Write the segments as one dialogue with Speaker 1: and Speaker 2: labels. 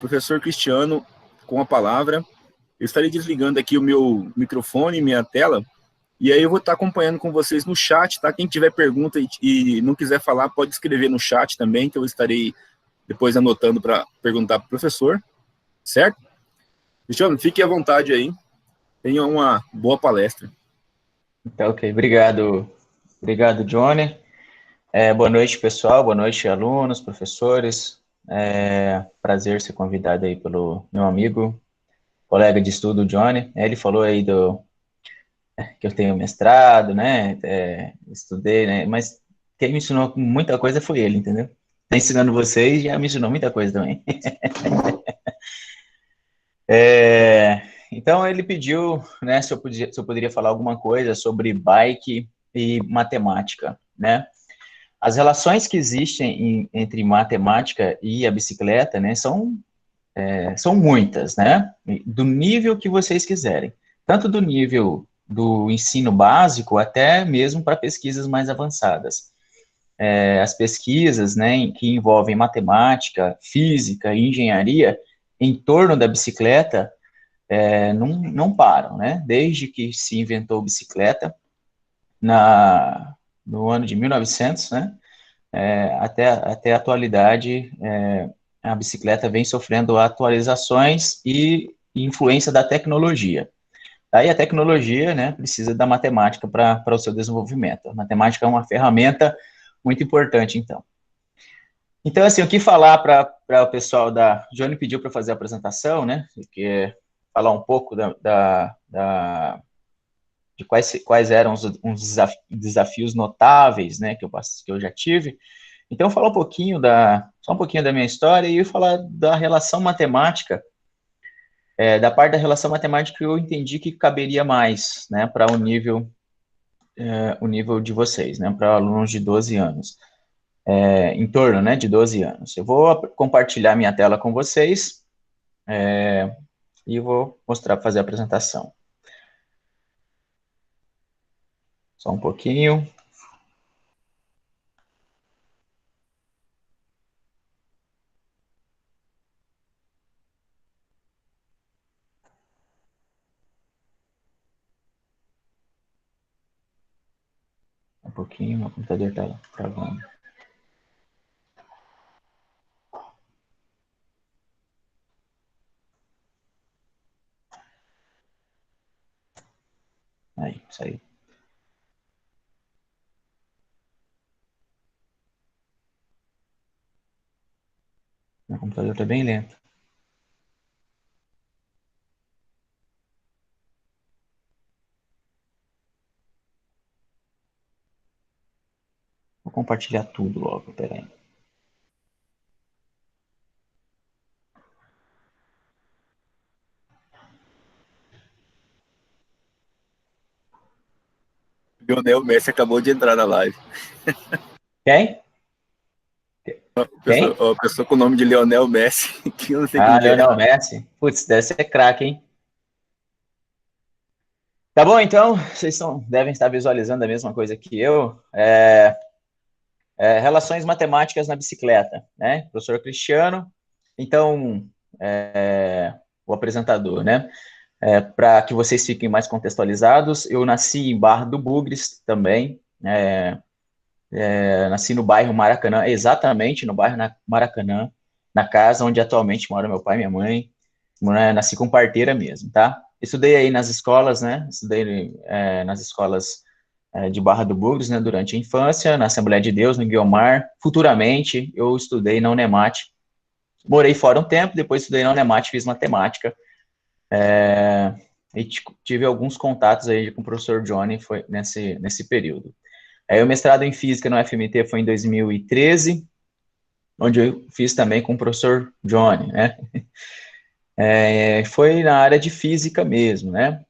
Speaker 1: professor Cristiano com a palavra. Eu estarei desligando aqui o meu microfone, minha tela, e aí eu vou estar acompanhando com vocês no chat, tá? Quem tiver pergunta e não quiser falar, pode escrever no chat também, que eu estarei depois anotando para perguntar para o professor, certo? Cristiano, fique à vontade aí. Tenha uma boa palestra.
Speaker 2: Tá, ok. Obrigado, Johnny. Boa noite, pessoal. Boa noite, alunos, professores. Prazer ser convidado aí pelo meu amigo, colega de estudo, Johnny. Ele falou aí que eu tenho mestrado, né? Estudei, né? Mas quem me ensinou muita coisa foi ele, entendeu? Tá ensinando vocês, já me ensinou muita coisa também. Então, ele pediu, né, se eu poderia falar alguma coisa sobre bike e matemática, né? As relações que existem entre matemática e a bicicleta, né, são muitas, né? Do nível que vocês quiserem. Tanto do nível do ensino básico até mesmo para pesquisas mais avançadas. As pesquisas, né, que envolvem matemática, física e engenharia em torno da bicicleta não param, né? Desde que se inventou bicicleta, no ano de 1900, né? Até a atualidade, a bicicleta vem sofrendo atualizações e influência da tecnologia. Aí a tecnologia, né, precisa da matemática para o seu desenvolvimento. A matemática é uma ferramenta muito importante, então. Então, assim, o que falar para o pessoal da... Johnny pediu para fazer a apresentação, né, que é falar um pouco de quais eram uns desafios notáveis, né, que eu já tive. Então, falar só um pouquinho da minha história e falar da relação matemática, da parte da relação matemática que eu entendi que caberia mais, né, para o nível de vocês, né, para alunos de 12 anos, em torno, né, de 12 anos. Eu vou compartilhar minha tela com vocês e vou fazer a apresentação. Só um pouquinho. Um pouquinho, meu computador está travando. Aí, saiu. Meu computador está bem lento. Vou compartilhar tudo logo, peraí.
Speaker 1: Lionel Messi acabou de entrar na live.
Speaker 2: Quem? Quem?
Speaker 1: A pessoa com o nome de Lionel Messi, que eu não sei quem que é.
Speaker 2: Lionel Messi. Putz, deve ser craque, hein? Tá bom, então, vocês devem estar visualizando a mesma coisa que eu. Relações matemáticas na bicicleta, né? Professor Cristiano. Então, o apresentador, né? Para que vocês fiquem mais contextualizados, eu nasci em Barra do Bugres também. Nasci no bairro Maracanã, exatamente no bairro Maracanã, na casa onde atualmente mora meu pai e minha mãe. Nasci com parteira mesmo, tá? Estudei aí nas escolas, né? Estudei nas escolas de Barra do Bugres, né? Durante a infância, na Assembleia de Deus, no Guiomar. Futuramente, eu estudei na Unemate. Morei fora um tempo, depois estudei na Unemate, fiz matemática. E tive alguns contatos aí com o professor Johnny foi nesse período. O mestrado em Física no FMT foi em 2013, onde eu fiz também com o professor Johnny, né? Foi na área de Física mesmo, né?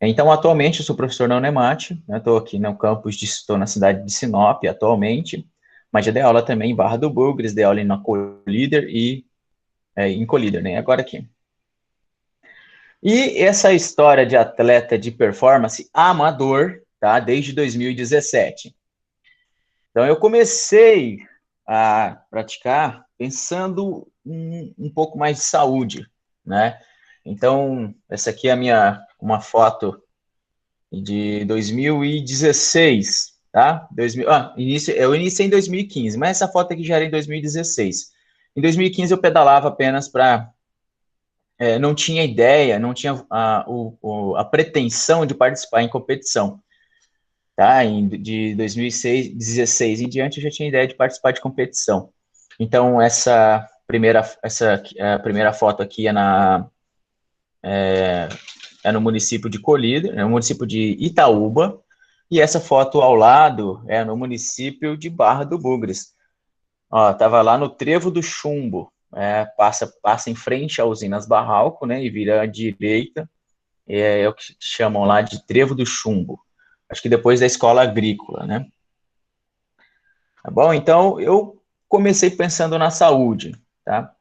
Speaker 2: Então, atualmente, eu sou professor na Unemate, né? Estou aqui no campus, estou na cidade de Sinop atualmente, mas já dei aula também em Barra do Bugres, dei aula na Colíder e em Colíder, né? Agora aqui. E essa história de atleta de performance amador, tá? Desde 2017. Então, eu comecei a praticar pensando um pouco mais de saúde, né? Então, essa aqui é uma foto de 2016, tá? Eu iniciei em 2015, mas essa foto aqui já era em 2016. Em 2015 eu pedalava apenas para... não tinha ideia, não tinha a pretensão de participar em competição, tá? De 2016 em diante eu já tinha ideia de participar de competição. Então, essa primeira foto aqui é no município de Colíder, no município de Itaúba, e essa foto ao lado é no município de Barra do Bugres. Ó, tava lá no Trevo do Chumbo, passa em frente à Usinas Barralco, né, e vira à direita, é o que chamam lá de Trevo do Chumbo. Acho que depois da escola agrícola, né? Tá bom? Então, eu comecei pensando na saúde, tá?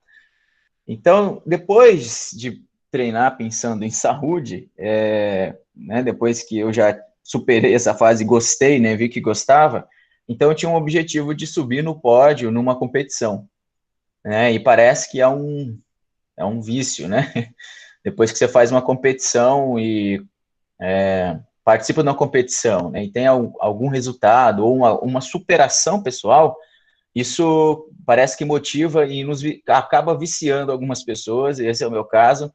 Speaker 2: Então, depois de treinar pensando em saúde, né, depois que eu já superei essa fase e gostei, né, vi que gostava, então eu tinha um objetivo de subir no pódio numa competição, né, e parece que é um vício, né? Depois que você faz uma competição e participa de uma competição, né, e tem algum resultado ou uma superação pessoal, isso parece que motiva e acaba viciando algumas pessoas, esse é o meu caso,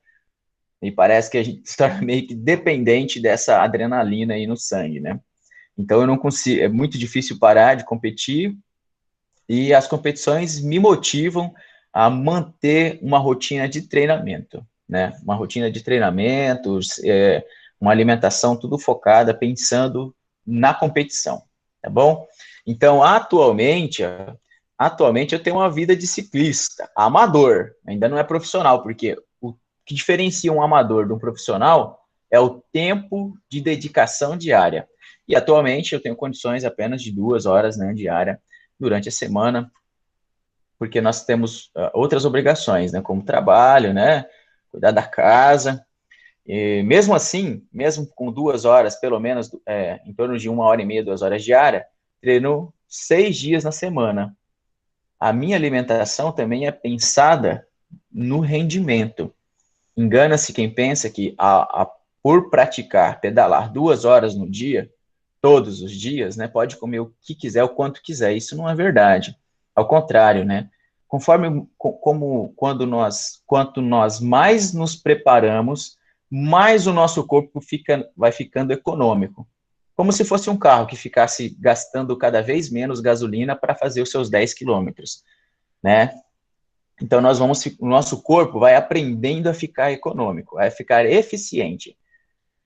Speaker 2: e parece que a gente está meio que dependente dessa adrenalina aí no sangue, né? Então eu não consigo, é muito difícil parar de competir, e as competições me motivam a manter uma rotina de treinamento, né? Uma rotina de treinamentos, uma alimentação tudo focada, pensando na competição, tá bom? Então, atualmente eu tenho uma vida de ciclista, amador, ainda não é profissional, porque o que diferencia um amador de um profissional é o tempo de dedicação diária. E atualmente eu tenho condições apenas de 2 horas, né, diária durante a semana, porque nós temos outras obrigações, né, como trabalho, né, cuidar da casa. E mesmo assim, mesmo com 2 horas, pelo menos em torno de 1 hora e meia, 2 horas diária, treino 6 dias na semana. A minha alimentação também é pensada no rendimento. Engana-se quem pensa que por praticar, pedalar 2 horas no dia, todos os dias, né, pode comer o que quiser, o quanto quiser. Isso não é verdade. Ao contrário, né? Quanto nós mais nos preparamos, mais o nosso corpo vai ficando econômico. Como se fosse um carro que ficasse gastando cada vez menos gasolina para fazer os seus 10 quilômetros, né? Então, o nosso corpo vai aprendendo a ficar econômico, a ficar eficiente.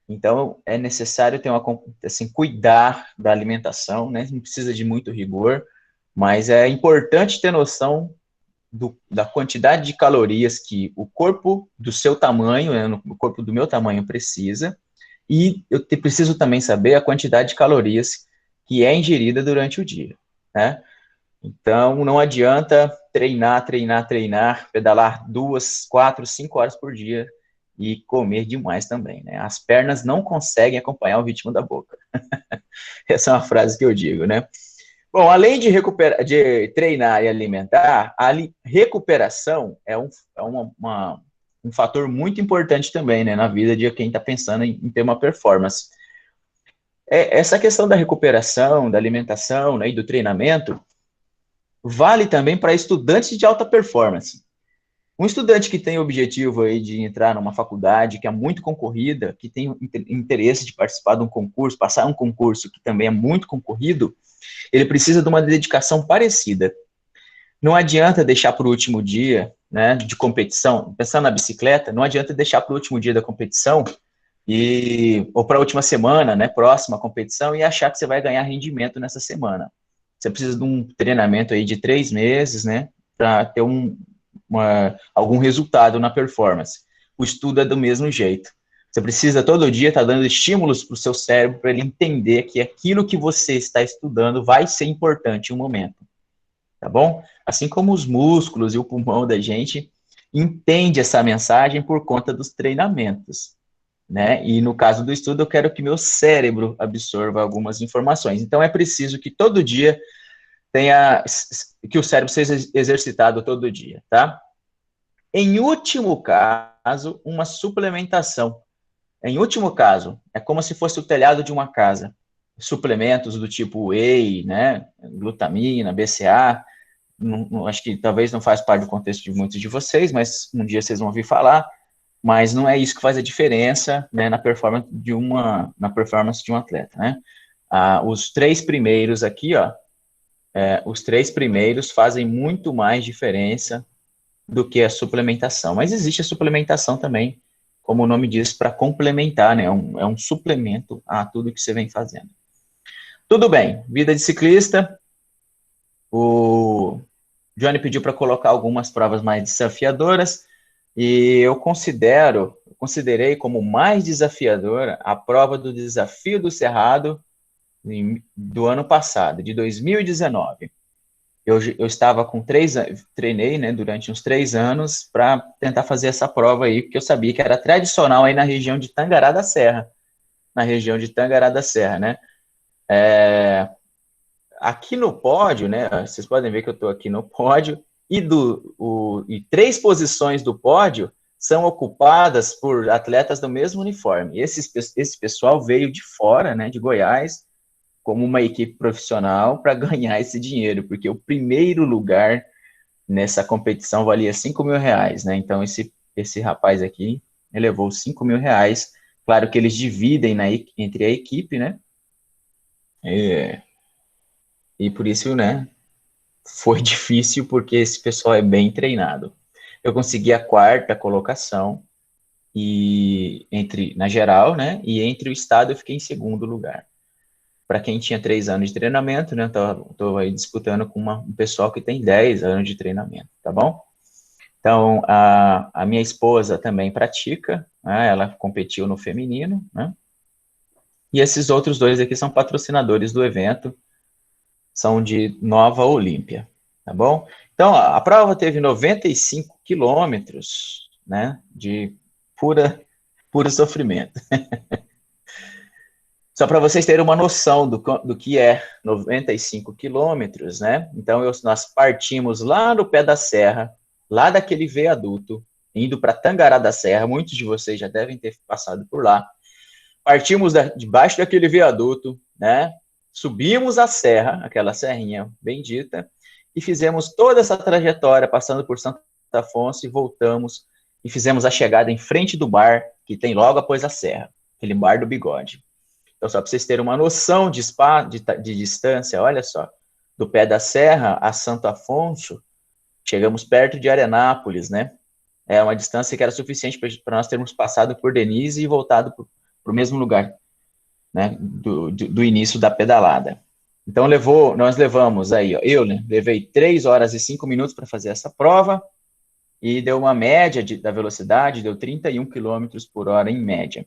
Speaker 2: Então, é necessário ter cuidar da alimentação, né? Não precisa de muito rigor, mas é importante ter noção da quantidade de calorias que o corpo do seu tamanho, né, o corpo do meu tamanho precisa, e eu preciso também saber a quantidade de calorias que é ingerida durante o dia, né? Então, não adianta treinar, pedalar 2, 4, 5 horas por dia e comer demais também, né? As pernas não conseguem acompanhar o ritmo da boca. Essa é uma frase que eu digo, né? Bom, além de treinar e alimentar, a recuperação é um fator muito importante também, né, na vida de quem está pensando em ter uma performance. Essa questão da recuperação, da alimentação, né, e do treinamento vale também para estudantes de alta performance. Um estudante que tem o objetivo aí de entrar numa faculdade que é muito concorrida, que tem interesse de participar de um concurso, passar um concurso que também é muito concorrido, ele precisa de uma dedicação parecida. Não adianta deixar para o último dia, né, de competição, pensando na bicicleta, não adianta deixar para o último dia da competição ou para a última semana, né, próxima competição, e achar que você vai ganhar rendimento nessa semana. Você precisa de um treinamento aí de 3 meses, né, para ter algum resultado na performance. O estudo é do mesmo jeito. Você precisa todo dia estar dando estímulos para o seu cérebro para ele entender que aquilo que você está estudando vai ser importante em um momento, tá bom? Assim como os músculos e o pulmão da gente entende essa mensagem por conta dos treinamentos, né? E no caso do estudo, eu quero que meu cérebro absorva algumas informações. Então, é preciso que todo dia que o cérebro seja exercitado todo dia, tá? Em último caso, uma suplementação. Em último caso, é como se fosse o telhado de uma casa. Suplementos do tipo whey, né, glutamina, BCA, acho que talvez não faz parte do contexto de muitos de vocês, mas um dia vocês vão ouvir falar, mas não é isso que faz a diferença, né, na performance de um atleta, né? Os 3 primeiros aqui, ó, os 3 primeiros fazem muito mais diferença do que a suplementação, mas existe a suplementação também, como o nome diz, para complementar, né? É um suplemento a tudo que você vem fazendo. Tudo bem, vida de ciclista. O Johnny pediu para colocar algumas provas mais desafiadoras, e eu considerei como mais desafiadora a prova do Desafio do Cerrado do ano passado, de 2019. Eu estava com 3 anos, treinei, né, durante uns 3 anos para tentar fazer essa prova aí, porque eu sabia que era tradicional aí na região de Tangará da Serra, né? Aqui no pódio, né, vocês podem ver que eu estou aqui no pódio, e 3 posições do pódio são ocupadas por atletas do mesmo uniforme. Esse pessoal veio de fora, né, de Goiás, como uma equipe profissional para ganhar esse dinheiro, porque o primeiro lugar nessa competição valia R$5.000, né? Então, esse rapaz aqui levou R$5.000. Claro que eles dividem entre a equipe, né? E por isso, né, foi difícil, porque esse pessoal é bem treinado. Eu consegui a 4ª colocação, na geral, né? E entre o estado eu fiquei em 2º lugar. Para quem tinha 3 anos de treinamento, né, estou aí disputando com um pessoal que tem 10 anos de treinamento, tá bom? Então, a minha esposa também pratica, né, ela competiu no feminino, né? E esses outros 2 aqui são patrocinadores do evento, são de Nova Olímpia, tá bom? Então, a prova teve 95 quilômetros, né, de puro sofrimento. Só para vocês terem uma noção do que é 95 quilômetros, né? Então, nós partimos lá no pé da serra, lá daquele viaduto, indo para Tangará da Serra, muitos de vocês já devem ter passado por lá. Partimos debaixo daquele viaduto, né? Subimos a serra, aquela serrinha bendita, e fizemos toda essa trajetória, passando por Santo Afonso, e voltamos, e fizemos a chegada em frente do bar, que tem logo após a serra, aquele bar do Bigode. Então, só para vocês terem uma noção de distância, olha só, do pé da serra a Santo Afonso, chegamos perto de Arenápolis, né? É uma distância que era suficiente para nós termos passado por Denise e voltado para o mesmo lugar, né, do início da pedalada. Então, nós levamos aí, ó, né, levei 3 horas e 5 minutos para fazer essa prova, e deu uma média da velocidade, deu 31 km por hora em média.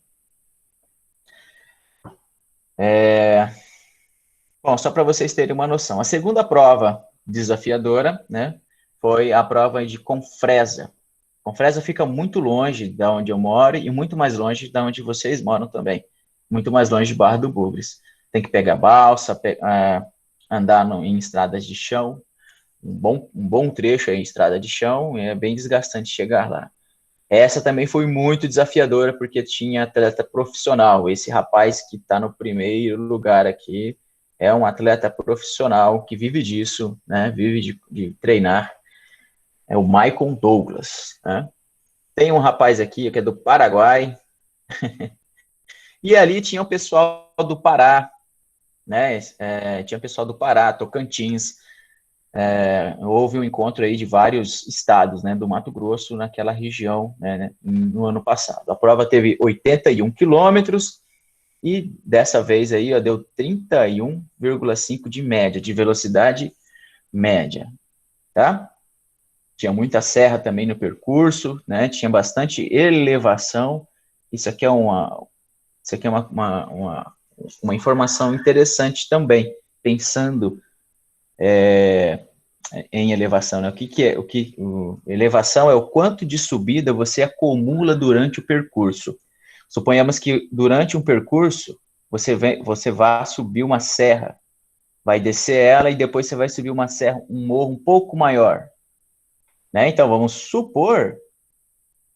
Speaker 2: Bom, só para vocês terem uma noção, a segunda prova desafiadora, né, foi a prova de Confresa. Confresa fica muito longe da onde eu moro e muito mais longe da onde vocês moram também, muito mais longe de Barra do Bugres. Tem que pegar balsa, andar em estradas de chão, um bom trecho aí em estrada de chão, é bem desgastante chegar lá. Essa também foi muito desafiadora, porque tinha atleta profissional. Esse rapaz que está no primeiro lugar aqui é um atleta profissional que vive disso, né? Vive de treinar. É o Michael Douglas, né? Tem um rapaz aqui que é do Paraguai. E ali tinha o pessoal do Pará, né? Tinha o pessoal do Pará, Tocantins. Houve um encontro aí de vários estados, né, do Mato Grosso, naquela região, né, no ano passado. A prova teve 81 quilômetros e dessa vez aí, ó, deu 31,5 de média, de velocidade média, tá? Tinha muita serra também no percurso, né, tinha bastante elevação. Isso aqui é uma informação interessante também, pensando em elevação, né? O que é? Elevação é o quanto de subida você acumula durante o percurso. Suponhamos que durante um percurso você vá subir uma serra, vai descer ela e depois você vai subir uma serra, um morro um pouco maior, né? Então, vamos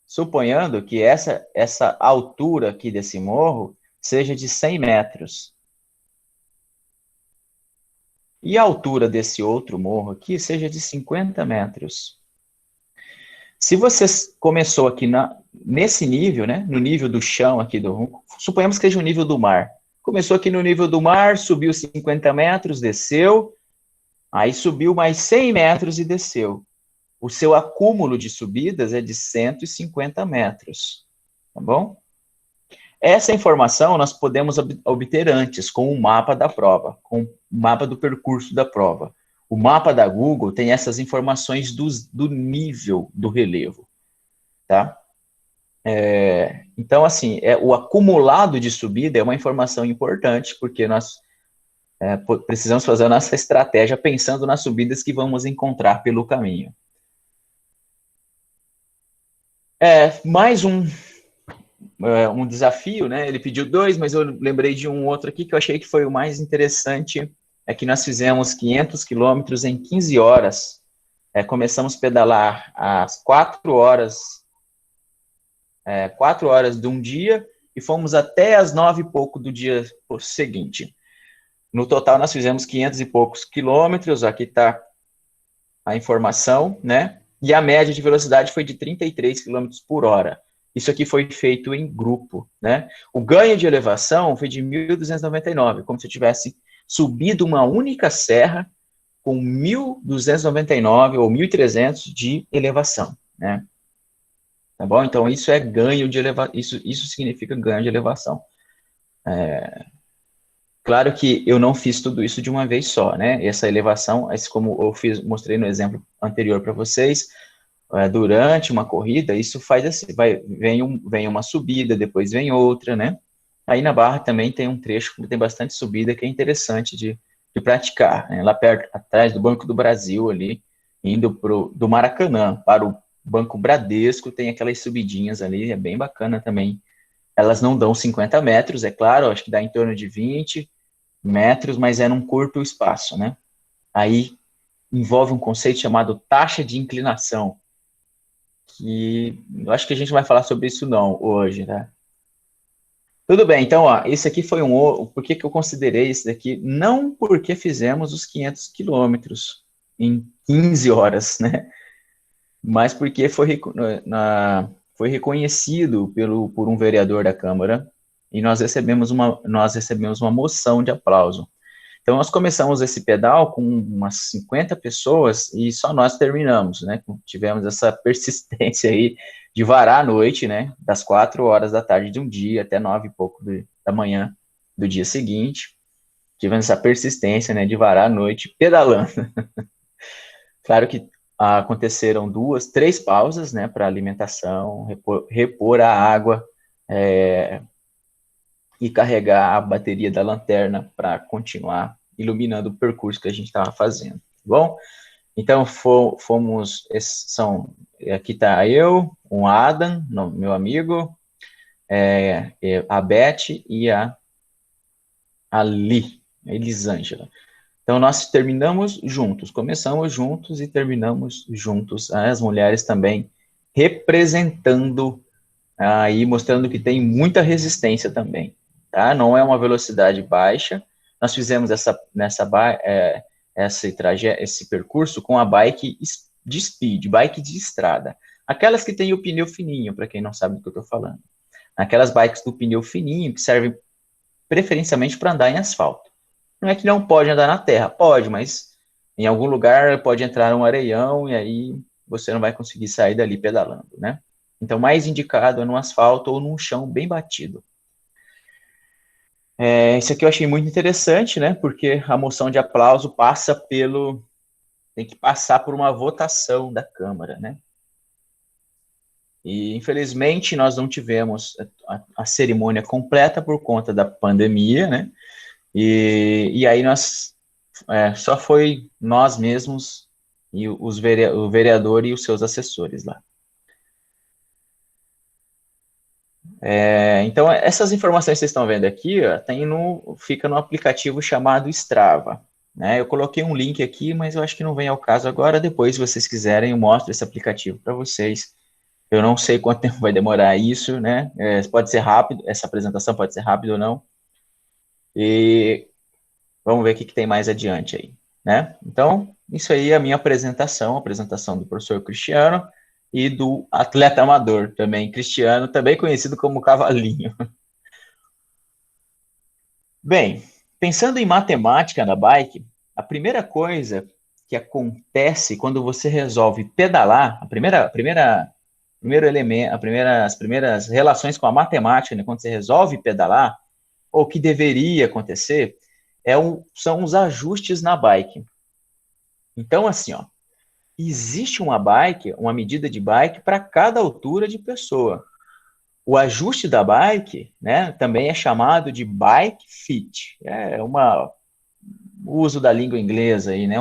Speaker 2: suponhando que essa altura aqui desse morro seja de 100 metros. E a altura desse outro morro aqui seja de 50 metros. Se você começou aqui nesse nível, né, no nível do chão aqui suponhamos que seja o nível do mar. Começou aqui no nível do mar, subiu 50 metros, desceu, aí subiu mais 100 metros e desceu. O seu acúmulo de subidas é de 150 metros, tá bom? Essa informação nós podemos obter antes, com o mapa da prova, com o mapa do percurso da prova. O mapa da Google tem essas informações do nível do relevo, tá? Então, assim, o acumulado de subida é uma informação importante, porque nós precisamos fazer a nossa estratégia pensando nas subidas que vamos encontrar pelo caminho. Mais um desafio, né? Ele pediu 2, mas eu lembrei de um outro aqui que eu achei que foi o mais interessante, é que nós fizemos 500 quilômetros em 15 horas. Começamos a pedalar às 4 horas de um dia e fomos até às 9 e pouco do dia seguinte. No total, nós fizemos 500 e poucos quilômetros, aqui está a informação, né? E a média de velocidade foi de 33 km por hora. Isso aqui foi feito em grupo, né? O ganho de elevação foi de 1.299, como se eu tivesse subido uma única serra com 1.299 ou 1.300 de elevação, né? Tá bom? Então, isso é ganho de elevação, isso significa ganho de elevação. Claro que eu não fiz tudo isso de uma vez só, né? Essa elevação, como eu mostrei no exemplo anterior para vocês, durante uma corrida, isso faz assim, vem uma subida, depois vem outra, né? Aí na Barra também tem um trecho que tem bastante subida, que é interessante de praticar, né? Lá perto, atrás do Banco do Brasil, ali, indo do Maracanã para o Banco Bradesco, tem aquelas subidinhas ali, é bem bacana também. Elas não dão 50 metros, é claro, acho que dá em torno de 20 metros, mas é num curto espaço, né? Aí envolve um conceito chamado taxa de inclinação, que eu acho que a gente não vai falar sobre isso não hoje, né? Tudo bem, então, ó, esse aqui foi por que eu considerei esse daqui? Não porque fizemos os 500 quilômetros em 15 horas, né? Mas porque foi reconhecido por um vereador da Câmara e nós recebemos uma moção de aplauso. Então, nós começamos esse pedal com umas 50 pessoas e só nós terminamos, né? Tivemos essa persistência aí de varar à noite, né? Das 4 horas da tarde de um dia até 9 e pouco da manhã do dia seguinte. Tivemos essa persistência, né? De varar à noite pedalando. Claro que aconteceram 2, 3 pausas, né? Para alimentação, repor a água, e carregar a bateria da lanterna para continuar iluminando o percurso que a gente estava fazendo, tá bom? Então, fomos, aqui está eu, o Adam, meu amigo, a Beth e a Elisângela. Então, nós terminamos juntos, começamos juntos e terminamos juntos, as mulheres também representando, aí mostrando que tem muita resistência também. Tá? Não é uma velocidade baixa. Nós fizemos esse percurso com a bike de speed, bike de estrada. Aquelas que têm o pneu fininho, para quem não sabe do que eu estou falando. Aquelas bikes do pneu fininho que servem preferencialmente para andar em asfalto. Não é que não pode andar na terra, pode, mas em algum lugar pode entrar um areião e aí você não vai conseguir sair dali pedalando, né? Então, mais indicado é no asfalto ou num chão bem batido. Isso aqui eu achei muito interessante, né? Porque a moção de aplauso tem que passar por uma votação da Câmara, né? E, infelizmente, nós não tivemos a cerimônia completa por conta da pandemia, né? E aí só foi nós mesmos e o vereador e os seus assessores lá. Então, essas informações que vocês estão vendo aqui, ó, fica no aplicativo chamado Strava. né? Eu coloquei um link aqui, mas eu acho que não vem ao caso agora. Depois, se vocês quiserem, eu mostro esse aplicativo para vocês. Eu não sei quanto tempo vai demorar isso, né? Pode ser rápido, essa apresentação pode ser rápida ou não. E vamos ver o que tem mais adiante aí, né? Então, isso aí é a minha apresentação, a apresentação do professor Cristiano e do atleta amador também, Cristiano, também conhecido como Cavalinho. Bem, pensando em matemática na bike, a primeira coisa que acontece quando você resolve pedalar, primeiro elemento, as primeiras relações com a matemática, né, quando você resolve pedalar, ou o que deveria acontecer, são os ajustes na bike. Então, assim, ó, existe uma bike, uma medida de bike para cada altura de pessoa. O ajuste da bike, né, também é chamado de bike fit. O uso da língua inglesa aí, né,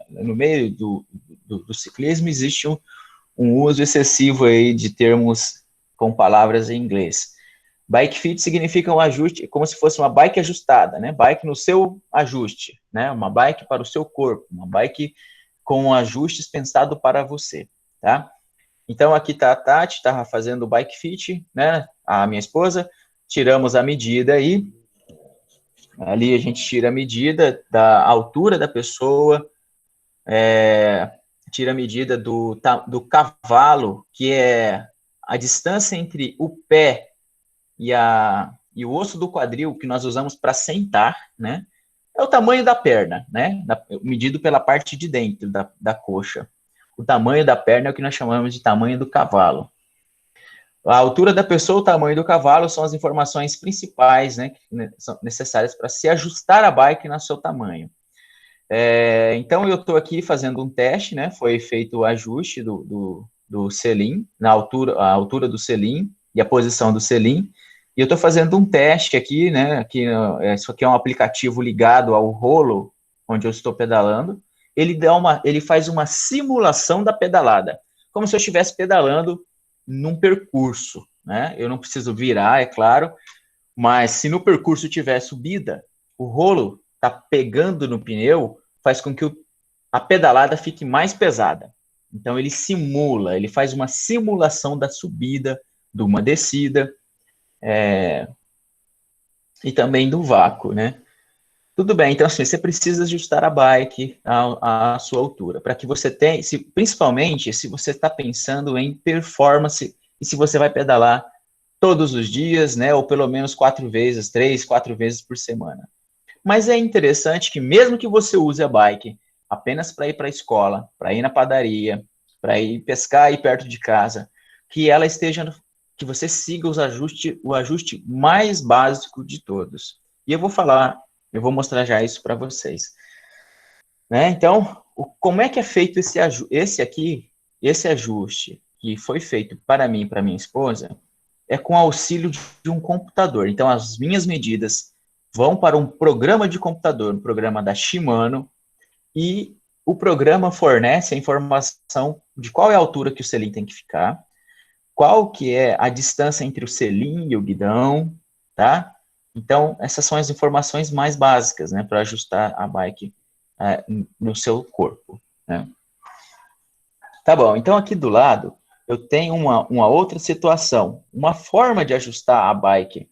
Speaker 2: no meio do ciclismo existe um uso excessivo aí de termos com palavras em inglês. Bike fit significa um ajuste, como se fosse uma bike ajustada, né? Bike no seu ajuste, né? Uma bike para o seu corpo, uma bike com ajustes pensado para você, tá? Então, aqui está a Tati, estava fazendo o bike fit, né? A minha esposa, tiramos a medida aí. Ali a gente tira a medida da altura da pessoa, tira a medida do cavalo, que é a distância entre o pé e o osso do quadril que nós usamos para sentar, né? É o tamanho da perna, né? Medido pela parte de dentro da coxa. O tamanho da perna é o que nós chamamos de tamanho do cavalo. A altura da pessoa, o tamanho do cavalo são as informações principais, né, que são necessárias para se ajustar a bike no seu tamanho. Então, eu estou aqui fazendo um teste, né? Foi feito o ajuste do selim, a altura do selim e a posição do selim. E eu estou fazendo um teste aqui, né? Isso aqui é um aplicativo ligado ao rolo, onde eu estou pedalando. Ele faz uma simulação da pedalada, como se eu estivesse pedalando num percurso, né? Eu não preciso virar, é claro, mas se no percurso tiver subida, o rolo tá pegando no pneu, faz com que a pedalada fique mais pesada. Então ele faz uma simulação da subida, de uma descida, e também do vácuo, né? Tudo bem, então assim, você precisa ajustar a bike à sua altura, para que você tenha, principalmente se você está pensando em performance e se você vai pedalar todos os dias, né, ou pelo menos 4 vezes por semana. Mas é interessante que mesmo que você use a bike apenas para ir para a escola, para ir na padaria, para ir pescar aí perto de casa, que ela esteja, que você siga o ajuste mais básico de todos. E eu vou mostrar já isso para vocês. Né? Então, como é que é feito esse ajuste que foi feito para mim e para minha esposa, é com auxílio de um computador. Então, as minhas medidas vão para um programa de computador, um programa da Shimano, e o programa fornece a informação de qual é a altura que o selim tem que ficar, qual que é a distância entre o selim e o guidão, tá? Então, essas são as informações mais básicas, né, para ajustar a bike no seu corpo, né? Tá bom, então aqui do lado, eu tenho uma outra situação, uma forma de ajustar a bike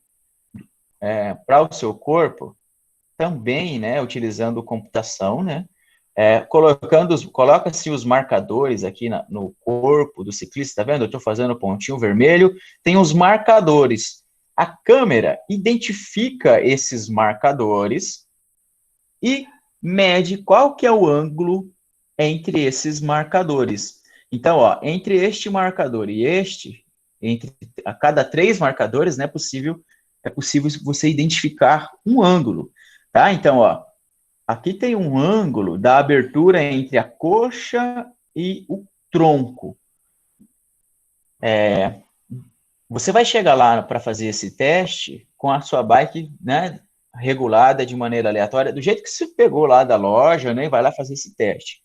Speaker 2: para o seu corpo, também, né, utilizando computação, né, coloca-se os marcadores aqui no corpo do ciclista, tá vendo? Eu estou fazendo pontinho vermelho, tem os marcadores. A câmera identifica esses marcadores e mede qual que é o ângulo entre esses marcadores. Então, ó, entre este marcador e a cada 3 marcadores, né, é possível você identificar um ângulo, tá? Então, ó, aqui tem um ângulo da abertura entre a coxa e o tronco. Você vai chegar lá para fazer esse teste com a sua bike, né, regulada de maneira aleatória, do jeito que você pegou lá da loja, né, e vai lá fazer esse teste.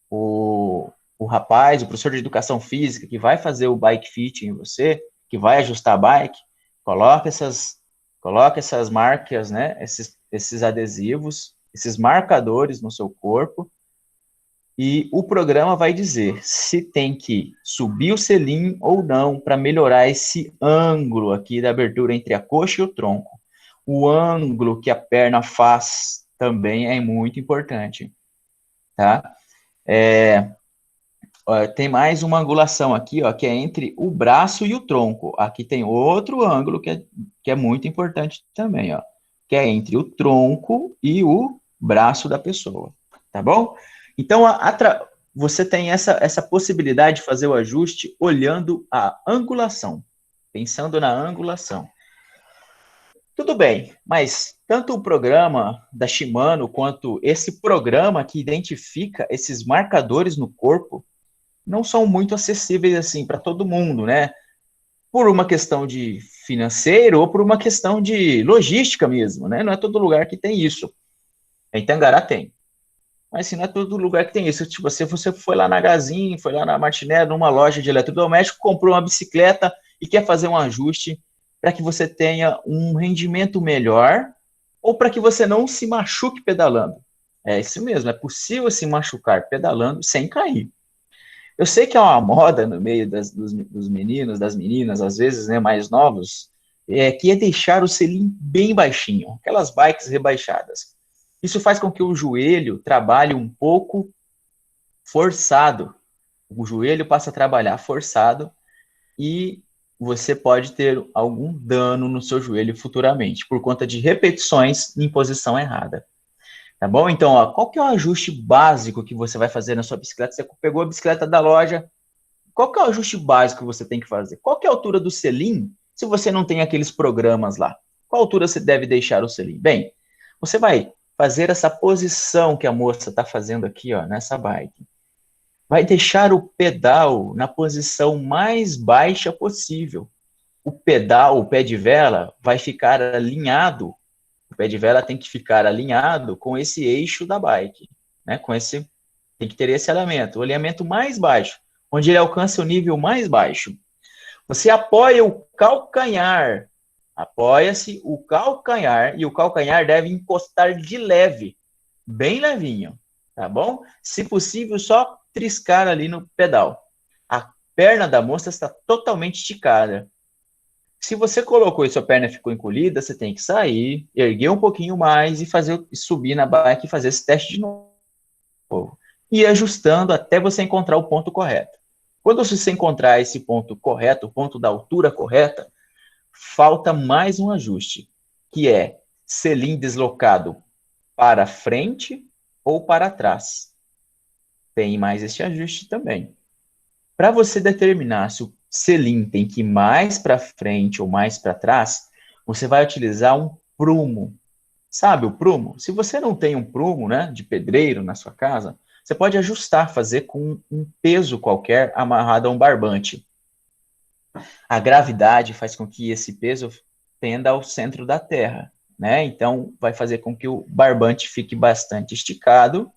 Speaker 2: O rapaz, o professor de educação física que vai fazer o bike fit em você, que vai ajustar a bike, coloca essas marcas, né, esses adesivos, esses marcadores no seu corpo, e o programa vai dizer se tem que subir o selim ou não para melhorar esse ângulo aqui da abertura entre a coxa e o tronco. O ângulo que a perna faz também é muito importante, tá? Tem mais uma angulação aqui, ó, que é entre o braço e o tronco. Aqui tem outro ângulo que é muito importante também, ó, que é entre o tronco e o braço da pessoa, tá bom? Então, você tem essa possibilidade de fazer o ajuste olhando a angulação, pensando na angulação. Tudo bem, mas tanto o programa da Shimano quanto esse programa que identifica esses marcadores no corpo não são muito acessíveis assim para todo mundo, né? Por uma questão de financeiro ou por uma questão de logística mesmo, né? Não é todo lugar que tem isso. Em Tangará tem. Mas assim, não é todo lugar que tem isso. Tipo, se você foi lá na Gazin, foi lá na Martiné, numa loja de eletrodoméstico, comprou uma bicicleta e quer fazer um ajuste para que você tenha um rendimento melhor ou para que você não se machuque pedalando. É isso mesmo, é possível se machucar pedalando sem cair. Eu sei que é uma moda no meio dos meninos, das meninas, às vezes, né, mais novos, que é deixar o selim bem baixinho, aquelas bikes rebaixadas. Isso faz com que o joelho trabalhe um pouco forçado. O joelho passa a trabalhar forçado e você pode ter algum dano no seu joelho futuramente, por conta de repetições em posição errada. Tá bom? Então, ó, qual que é o ajuste básico que você vai fazer na sua bicicleta? Você pegou a bicicleta da loja, qual que é o ajuste básico que você tem que fazer? Qual que é a altura do selim, se você não tem aqueles programas lá? Qual altura você deve deixar o selim? Bem, você vai fazer essa posição que a moça está fazendo aqui, ó, nessa bike. Vai deixar o pedal na posição mais baixa possível. O pedal, o pé de vela, vai ficar alinhado. O pé de vela tem que ficar alinhado com esse eixo da bike, né? Tem que ter esse alinhamento, o alinhamento mais baixo, onde ele alcança o nível mais baixo. Você apoia o calcanhar. Apoia-se o calcanhar e o calcanhar deve encostar de leve, bem levinho, tá bom? Se possível, só triscar ali no pedal. A perna da moça está totalmente esticada. Se você colocou e sua perna ficou encolhida, você tem que sair, erguer um pouquinho mais e subir na bike e fazer esse teste de novo. E ir ajustando até você encontrar o ponto correto. Quando você encontrar esse ponto correto, o ponto da altura correta, falta mais um ajuste, que é selim deslocado para frente ou para trás. Tem mais esse ajuste também. Para você determinar se o selim tem que ir mais para frente ou mais para trás, você vai utilizar um prumo. Sabe o prumo? Se você não tem um prumo, né, de pedreiro na sua casa, você pode ajustar, fazer com um peso qualquer amarrado a um barbante. A gravidade faz com que esse peso tenda ao centro da Terra, né? Então, vai fazer com que o barbante fique bastante esticado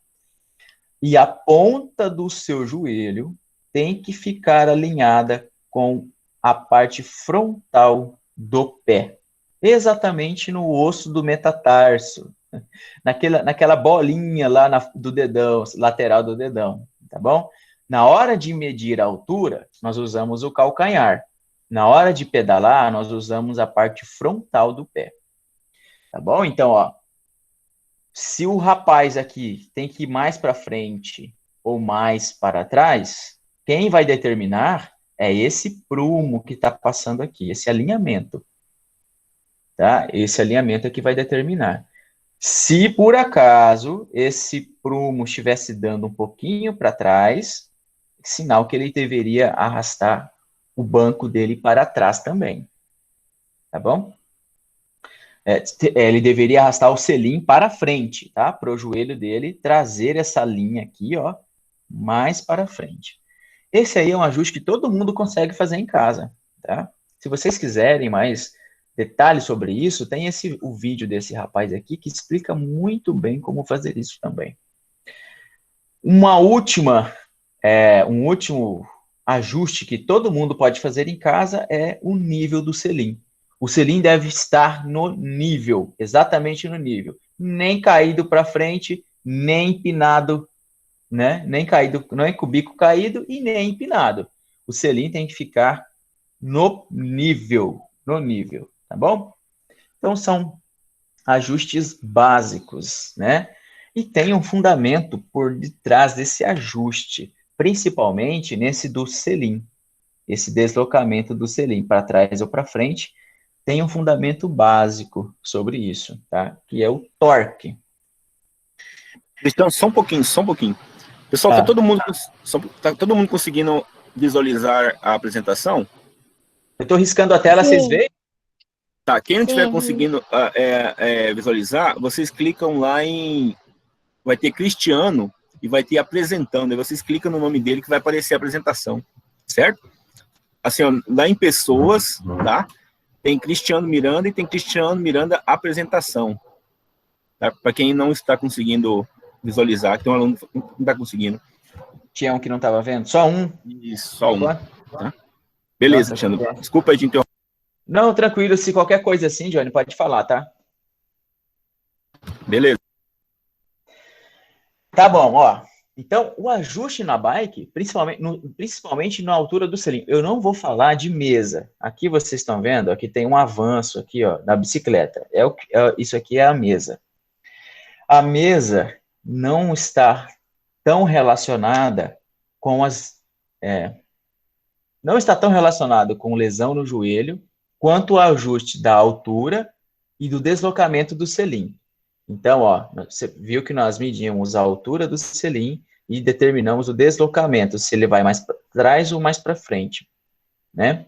Speaker 2: e a ponta do seu joelho tem que ficar alinhada com a parte frontal do pé, exatamente no osso do metatarso, naquela bolinha lá do dedão, lateral do dedão, tá bom? Na hora de medir a altura, nós usamos o calcanhar. Na hora de pedalar, nós usamos a parte frontal do pé. Tá bom? Então, ó, se o rapaz aqui tem que ir mais para frente ou mais para trás, quem vai determinar é esse prumo que está passando aqui, esse alinhamento. Tá? Esse alinhamento é que vai determinar. Se, por acaso, esse prumo estivesse dando um pouquinho para trás, sinal que ele deveria arrastar o banco dele para trás também, tá bom? Ele deveria arrastar o selim para frente, tá? Para o joelho dele trazer essa linha aqui, ó, mais para frente. Esse aí é um ajuste que todo mundo consegue fazer em casa, tá? Se vocês quiserem mais detalhes sobre isso, tem o vídeo desse rapaz aqui que explica muito bem como fazer isso também. Um último ajuste que todo mundo pode fazer em casa é o nível do selim. O selim deve estar no nível, exatamente no nível. nem caído para frente, nem empinado, né? Nem caído, não é com o bico caído e nem empinado. O selim tem que ficar no nível, tá bom? Então são ajustes básicos, né? E tem um fundamento por detrás desse ajuste, principalmente nesse do selim, esse deslocamento do selim para trás ou para frente, tem um fundamento básico sobre isso, tá? Que é o torque.
Speaker 1: Então, só um pouquinho, só um pouquinho. Pessoal, tá todo mundo conseguindo visualizar a apresentação?
Speaker 2: Eu estou riscando a tela, vocês veem?
Speaker 1: Tá, quem não estiver conseguindo visualizar, vocês clicam lá em... Vai ter Cristiano e vai ter apresentando. Aí vocês clicam no nome dele que vai aparecer a apresentação, certo? Assim, ó, lá em pessoas, tá? Tem Cristiano Miranda e tem Cristiano Miranda apresentação. Tá? Para quem não está conseguindo visualizar, que tem um aluno que não está conseguindo.
Speaker 2: Tinha um que não estava vendo? Só um?
Speaker 1: Isso, só um. Tá? Beleza, Alexandre. Desculpa aí de interromper.
Speaker 2: Não, tranquilo. Se qualquer coisa assim, Johnny, pode falar, tá?
Speaker 1: Beleza.
Speaker 2: Tá bom, ó. Então, o ajuste na bike, principalmente na altura do selim. Eu não vou falar de mesa. Aqui vocês estão vendo, aqui tem um avanço aqui, ó, da bicicleta. Isso aqui é a mesa. A mesa não está tão relacionada com não está tão relacionada com lesão no joelho quanto o ajuste da altura e do deslocamento do selim. Então, ó, você viu que nós medimos a altura do selim e determinamos o deslocamento, se ele vai mais para trás ou mais para frente, né?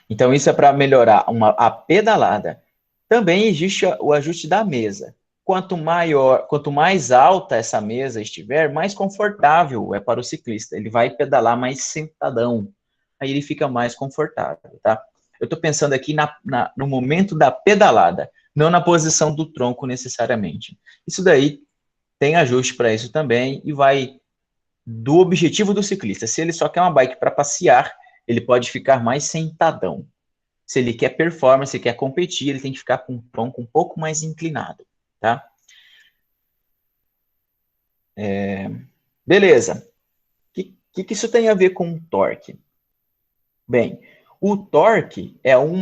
Speaker 2: Então, isso é para melhorar a pedalada. Também existe o ajuste da mesa. Quanto mais alta essa mesa estiver, mais confortável é para o ciclista. Ele vai pedalar mais sentadão. Aí ele fica mais confortável, tá? Eu estou pensando aqui no momento da pedalada, não na posição do tronco necessariamente. Isso daí tem ajuste para isso também e vai do objetivo do ciclista. Se ele só quer uma bike para passear, ele pode ficar mais sentadão. Se ele quer performance, quer competir, ele tem que ficar com o tronco um pouco mais inclinado, tá? Beleza. O que isso tem a ver com o torque? Bem, o torque é um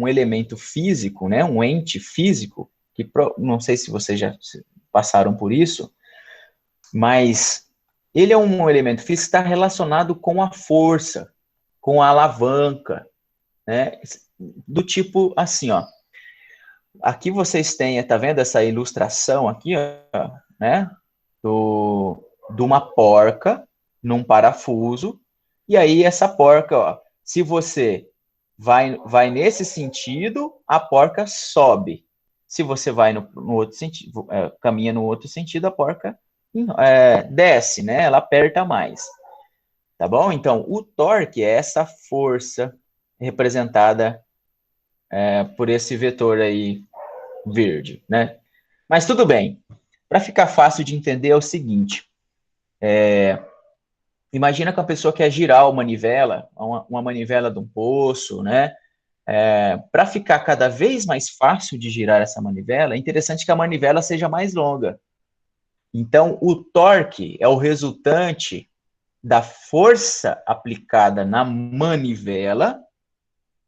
Speaker 2: elemento físico, né? Um ente físico, que não sei se vocês já passaram por isso, mas ele é um elemento físico que está relacionado com a força, com a alavanca, né? Do tipo assim, ó. Aqui vocês têm, tá vendo essa ilustração aqui, ó, né? De uma porca num parafuso, e aí essa porca, ó, se você vai nesse sentido, a porca sobe. Se você vai no outro sentido, caminha no outro sentido, a porca desce, né? Ela aperta mais. Tá bom? Então, o torque é essa força representada por esse vetor aí verde, né? Mas tudo bem. Para ficar fácil de entender é o seguinte. Imagina que a pessoa quer girar uma manivela de um poço, né? Para ficar cada vez mais fácil de girar essa manivela, é interessante que a manivela seja mais longa. Então, o torque é o resultante da força aplicada na manivela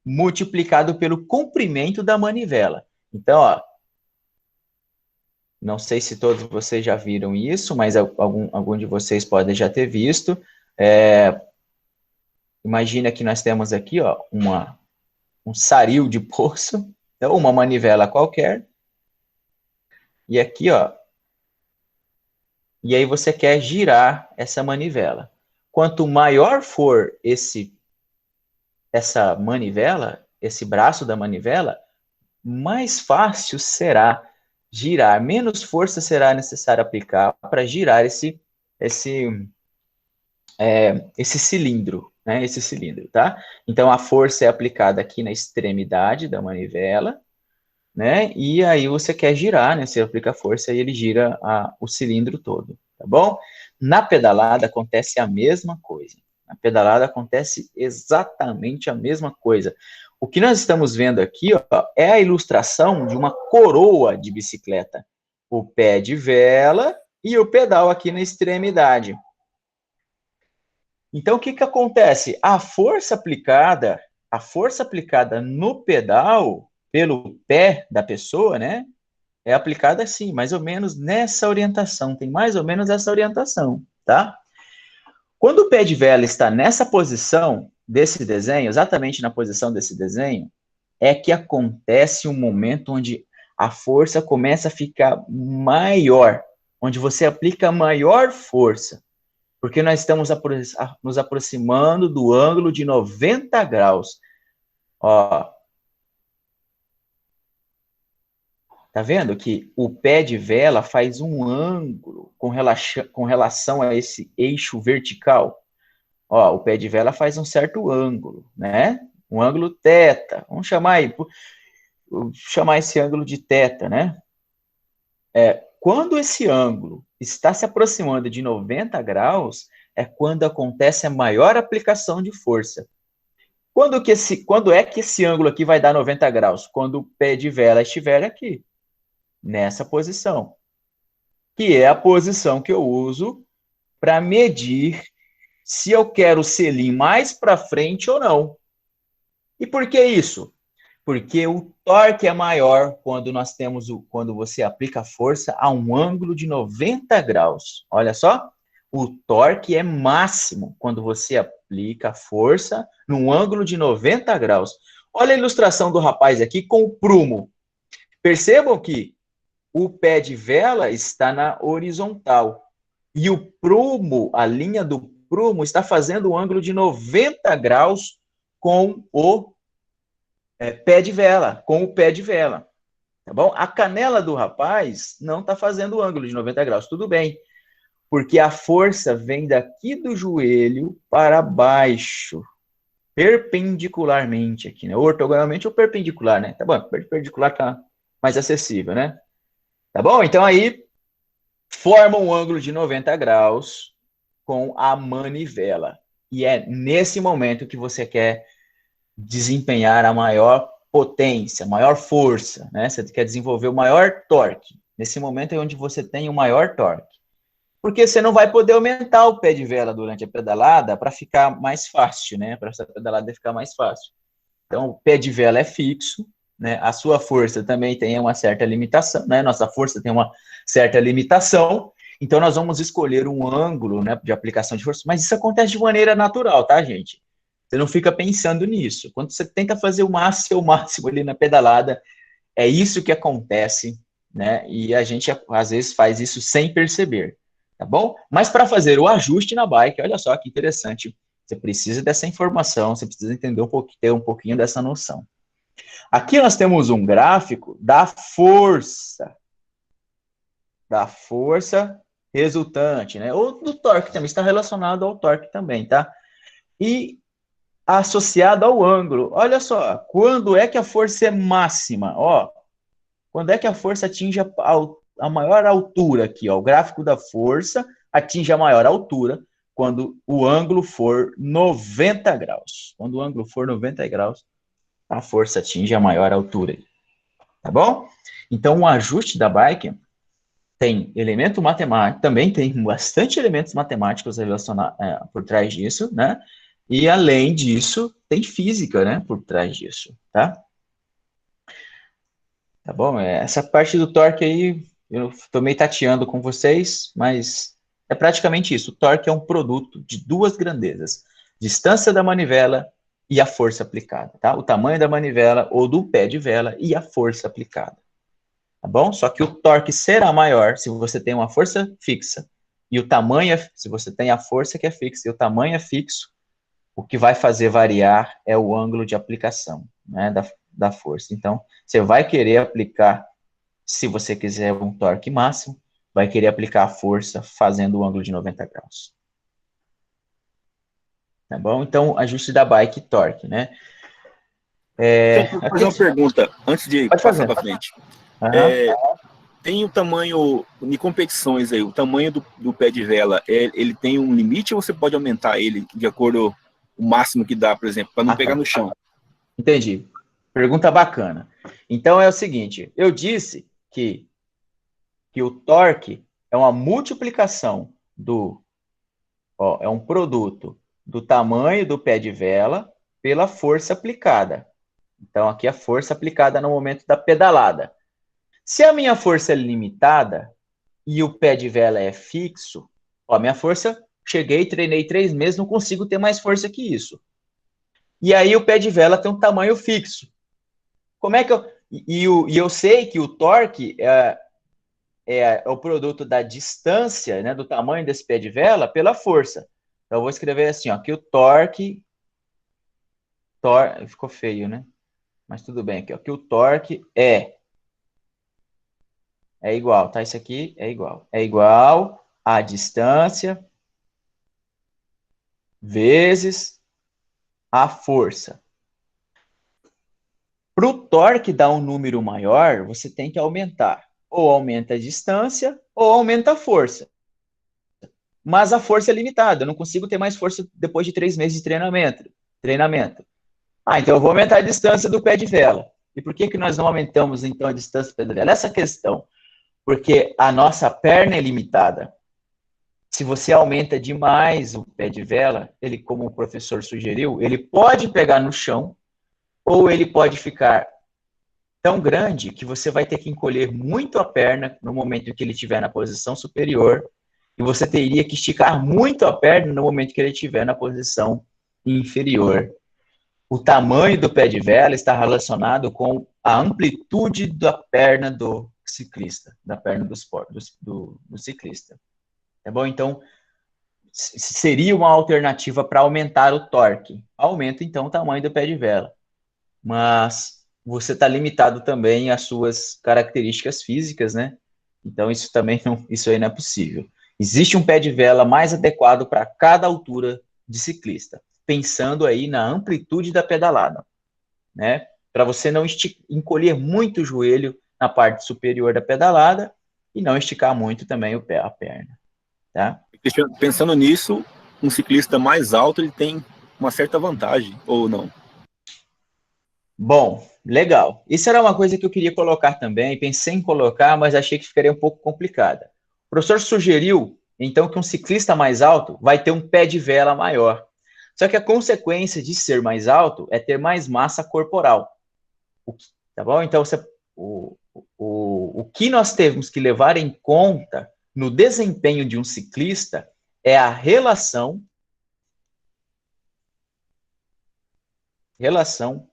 Speaker 2: multiplicado pelo comprimento da manivela. Então, ó, não sei se todos vocês já viram isso, mas algum de vocês pode já ter visto. Imagina que nós temos aqui, ó, um saril de poço, então uma manivela qualquer, e aqui, ó, e aí você quer girar essa manivela. Quanto maior for essa manivela, esse braço da manivela, mais fácil será girar, menos força será necessário aplicar para girar esse cilindro, né? Esse cilindro, tá? Então a força é aplicada aqui na extremidade da manivela, né? E aí você quer girar, né? Você aplica a força e ele gira o cilindro todo, tá bom? Na pedalada acontece a mesma coisa. Na pedalada acontece exatamente a mesma coisa. O que nós estamos vendo aqui, ó, é a ilustração de uma coroa de bicicleta. O pé de vela e o pedal aqui na extremidade. Então, o que que acontece? A força aplicada no pedal, pelo pé da pessoa, né? É aplicada assim, mais ou menos nessa orientação. Tem mais ou menos essa orientação, tá? Quando o pé de vela está nessa posição desse desenho, exatamente na posição desse desenho, é que acontece um momento onde a força começa a ficar maior, onde você aplica maior força, porque nós estamos nos aproximando do ângulo de 90 graus. Ó, tá vendo que o pé de vela faz um ângulo com relação a esse eixo vertical? Ó, o pé de vela faz um certo ângulo, né? Um ângulo θ. Vamos chamar esse ângulo de θ, né? Quando esse ângulo está se aproximando de 90 graus, é quando acontece a maior aplicação de força. Quando é que esse ângulo aqui vai dar 90 graus? Quando o pé de vela estiver aqui, nessa posição, que é a posição que eu uso para medir se eu quero o selim mais para frente ou não. E por que isso? Porque o torque é maior quando você aplica a força a um ângulo de 90 graus. Olha só, o torque é máximo quando você aplica a força num ângulo de 90 graus. Olha a ilustração do rapaz aqui com o prumo. Percebam que o pé de vela está na horizontal e o prumo, a linha do prumo, está fazendo um ângulo de 90 graus com o pé de vela, tá bom? A canela do rapaz não está fazendo o ângulo de 90 graus, tudo bem, porque a força vem daqui do joelho para baixo, perpendicularmente aqui, né? Ortogonalmente ou perpendicular, né? Tá bom, perpendicular tá mais acessível, né? Tá bom? Então aí forma um ângulo de 90 graus com a manivela. E é nesse momento que você quer desempenhar a maior potência, maior força, né? Você quer desenvolver o maior torque. Nesse momento é onde você tem o maior torque. Porque você não vai poder aumentar o pé de vela durante a pedalada para ficar mais fácil, né? Para essa pedalada ficar mais fácil. Então, o pé de vela é fixo, né? A sua força também tem uma certa limitação, né? Nossa força tem uma certa limitação. Então, nós vamos escolher um ângulo, né, de aplicação de força, mas isso acontece de maneira natural, tá, gente? Você não fica pensando nisso. Quando você tenta fazer o máximo ali na pedalada, é isso que acontece, né? E a gente, às vezes, faz isso sem perceber, tá bom? Mas para fazer o ajuste na bike, olha só que interessante, você precisa dessa informação, você precisa entender ter um pouquinho dessa noção. Aqui nós temos um gráfico da força resultante, né? Ou do torque também, está relacionado ao torque também, tá? E associado ao ângulo. Olha só, quando é que a força é máxima? Ó, quando é que a força atinge a maior altura aqui? Ó, o gráfico da força atinge a maior altura quando o ângulo for 90 graus. Quando o ângulo for 90 graus, a força atinge a maior altura. Tá bom? Então, o ajuste da bike tem elemento matemático, também tem bastante elementos matemáticos por trás disso, né? E, além disso, tem física, né, por trás disso, tá? Tá bom? Essa parte do torque aí, eu estou meio tateando com vocês, mas é praticamente isso. O torque é um produto de duas grandezas. Distância da manivela e a força aplicada, tá? O tamanho da manivela ou do pé de vela e a força aplicada. Tá bom? Só que o torque será maior se você tem uma força fixa. E o tamanho, se você tem a força que é fixa e o tamanho é fixo, o que vai fazer variar é o ângulo de aplicação, né, da força. Então, você vai querer aplicar, se você quiser um torque máximo, vai querer aplicar a força fazendo o ângulo de 90 graus. Tá bom? Então, ajuste da bike e torque, né?
Speaker 1: Vou fazer uma pergunta, antes de passar para frente.
Speaker 2: Uhum.
Speaker 1: Tem o tamanho, em competições aí, o tamanho do pé de vela, ele tem um limite ou você pode aumentar ele de acordo com o máximo que dá, por exemplo, para não pegar no chão?
Speaker 2: Entendi. Pergunta bacana. Então é o seguinte, eu disse que o torque é uma multiplicação é um produto do tamanho do pé de vela pela força aplicada. Então aqui a força aplicada no momento da pedalada. Se a minha força é limitada e o pé de vela é fixo, minha força, cheguei, treinei 3 meses, não consigo ter mais força que isso. E aí o pé de vela tem um tamanho fixo. Como é que eu... E eu sei que o torque é o produto da distância, né, do tamanho desse pé de vela pela força. Então eu vou escrever assim, ó, que o torque ficou feio, né? Mas tudo bem aqui, ó, que o torque é igual, tá? Isso aqui é igual. É igual a distância vezes a força. Para o torque dar um número maior, você tem que aumentar. Ou aumenta a distância, ou aumenta a força. Mas a força é limitada. Eu não consigo ter mais força depois de 3 meses de treinamento. Então eu vou aumentar a distância do pé de vela. E por que nós não aumentamos, então, a distância do pé de vela? Essa questão. Porque a nossa perna é limitada. Se você aumenta demais o pé de vela, ele, como o professor sugeriu, ele pode pegar no chão, ou ele pode ficar tão grande que você vai ter que encolher muito a perna no momento em que ele estiver na posição superior, e você teria que esticar muito a perna no momento que ele estiver na posição inferior. O tamanho do pé de vela está relacionado com a amplitude da perna do ciclista, da perna do ciclista. Tá bom? Então, seria uma alternativa para aumentar o torque. Aumenta, então, o tamanho do pé de vela. Mas você está limitado também às suas características físicas, né? Então, isso aí não é possível. Existe um pé de vela mais adequado para cada altura de ciclista, pensando aí na amplitude da pedalada, né? Para você não encolher muito o joelho na parte superior da pedalada e não esticar muito também a perna, tá?
Speaker 1: Pensando nisso, um ciclista mais alto ele tem uma certa vantagem, ou não?
Speaker 2: Bom, legal. Isso era uma coisa que eu queria colocar também, pensei em colocar, mas achei que ficaria um pouco complicada. O professor sugeriu, então, que um ciclista mais alto vai ter um pé de vela maior. Só que a consequência de ser mais alto é ter mais massa corporal. Tá bom? Então, o que nós temos que levar em conta no desempenho de um ciclista é a relação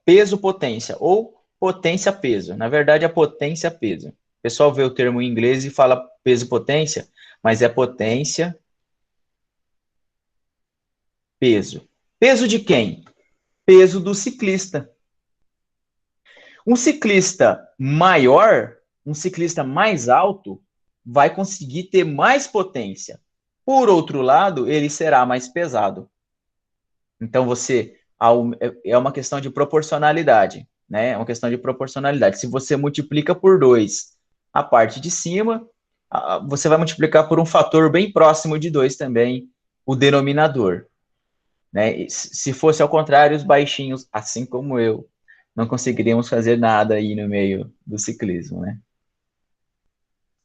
Speaker 2: peso-potência, ou potência-peso. Na verdade, é potência-peso. O pessoal vê o termo em inglês e fala peso-potência, mas é potência-peso. Peso de quem? Peso do ciclista. Um ciclista maior, um ciclista mais alto, vai conseguir ter mais potência. Por outro lado, ele será mais pesado. Então, é uma questão de proporcionalidade, né? É uma questão de proporcionalidade. Se você multiplica por 2 a parte de cima, você vai multiplicar por um fator bem próximo de 2 também, o denominador. Né? Se fosse ao contrário, os baixinhos, assim como eu, não conseguiríamos fazer nada aí no meio do ciclismo, né?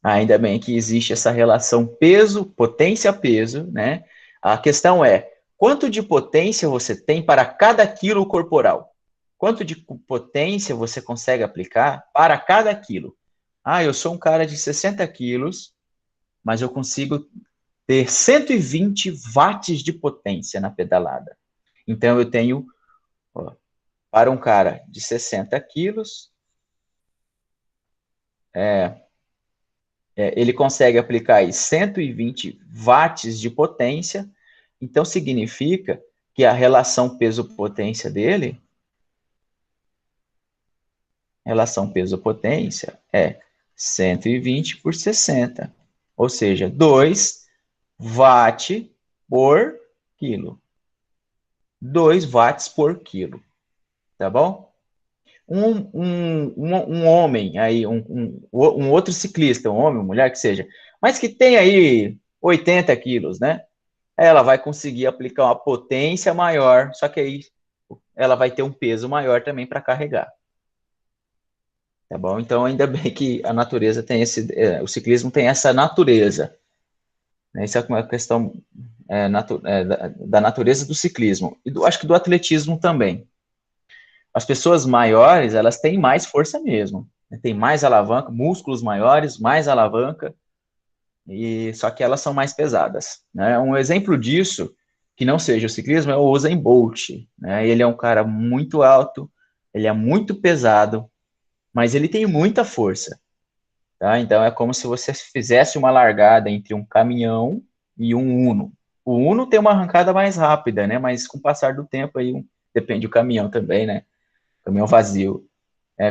Speaker 2: Ainda bem que existe essa relação peso, potência-peso, né? A questão é, quanto de potência você tem para cada quilo corporal? Quanto de potência você consegue aplicar para cada quilo? Eu sou um cara de 60 quilos, mas eu consigo ter 120 watts de potência na pedalada. Então, eu tenho, para um cara de 60 quilos, ele consegue aplicar aí 120 watts de potência, então significa que a relação peso-potência dele, relação peso-potência é 120 por 60, ou seja, 2 watt por quilo. 2 watts por quilo, tá bom? Um homem aí, um outro ciclista, um homem, uma mulher que seja, mas que tem aí 80 quilos, né? Ela vai conseguir aplicar uma potência maior, só que aí ela vai ter um peso maior também para carregar, Tá bom? Então, ainda bem que a natureza tem o ciclismo tem essa natureza, né? Isso é uma questão da natureza do ciclismo, e acho que do atletismo também. As pessoas maiores, elas têm mais força mesmo, né? Tem mais alavanca, músculos maiores, mais alavanca, e só que elas são mais pesadas, né? Um exemplo disso, que não seja o ciclismo, é o Usain Bolt, né? Ele é um cara muito alto, ele é muito pesado, mas ele tem muita força, tá? Então é como se você fizesse uma largada entre um caminhão e um Uno. O Uno tem uma arrancada mais rápida, né? Mas com o passar do tempo aí, depende do caminhão também, né? Caminhão vazio.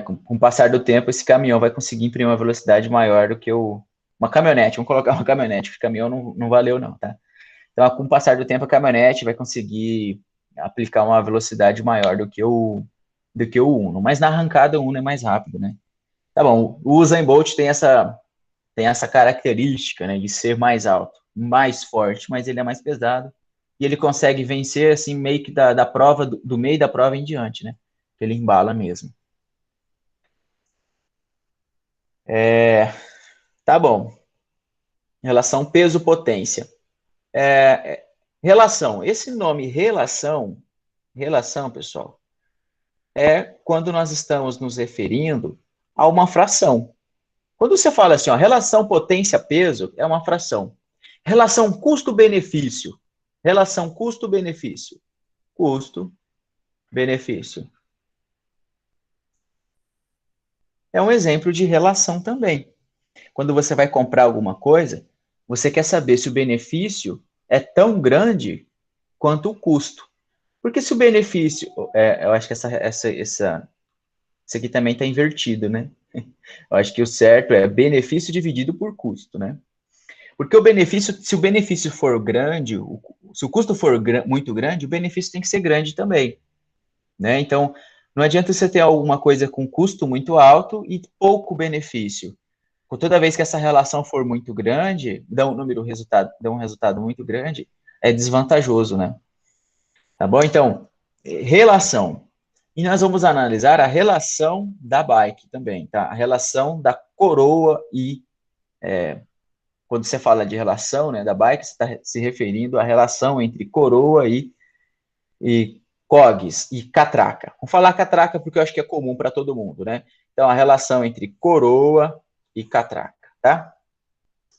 Speaker 2: Com o passar do tempo, esse caminhão vai conseguir imprimir uma velocidade maior do que uma caminhonete. Vamos colocar uma caminhonete, porque o caminhão não valeu não, tá? Então, com o passar do tempo, a caminhonete vai conseguir aplicar uma velocidade maior do que o Uno. Mas na arrancada, o Uno é mais rápido, né? Tá bom, o Usain Bolt tem essa característica, né, de ser mais alto, mais forte, mas ele é mais pesado, e ele consegue vencer, assim, meio que da prova, do meio da prova em diante, né? Ele embala mesmo. Tá bom. Relação peso-potência. Relação. Esse nome relação, pessoal, é quando nós estamos nos referindo a uma fração. Quando você fala assim, ó, relação potência-peso, é uma fração. Relação custo-benefício. Relação custo-benefício. Custo-benefício. É um exemplo de relação também. Quando você vai comprar alguma coisa, você quer saber se o benefício é tão grande quanto o custo. Porque se o benefício... eu acho que isso aqui também está invertido, né? Eu acho que o certo é benefício dividido por custo, né? Porque se o benefício for grande, se o custo for muito grande, o benefício tem que ser grande também, né? Então, não adianta você ter alguma coisa com custo muito alto e pouco benefício. Toda vez que essa relação for muito grande, dá um resultado muito grande, é desvantajoso, né? Tá bom? Então, relação. E nós vamos analisar a relação da bike também, tá? A relação da coroa e quando você fala de relação, né, da bike, você está se referindo à relação entre coroa e cogs e catraca. Vamos falar catraca porque eu acho que é comum para todo mundo, né? Então, a relação entre coroa e catraca, tá?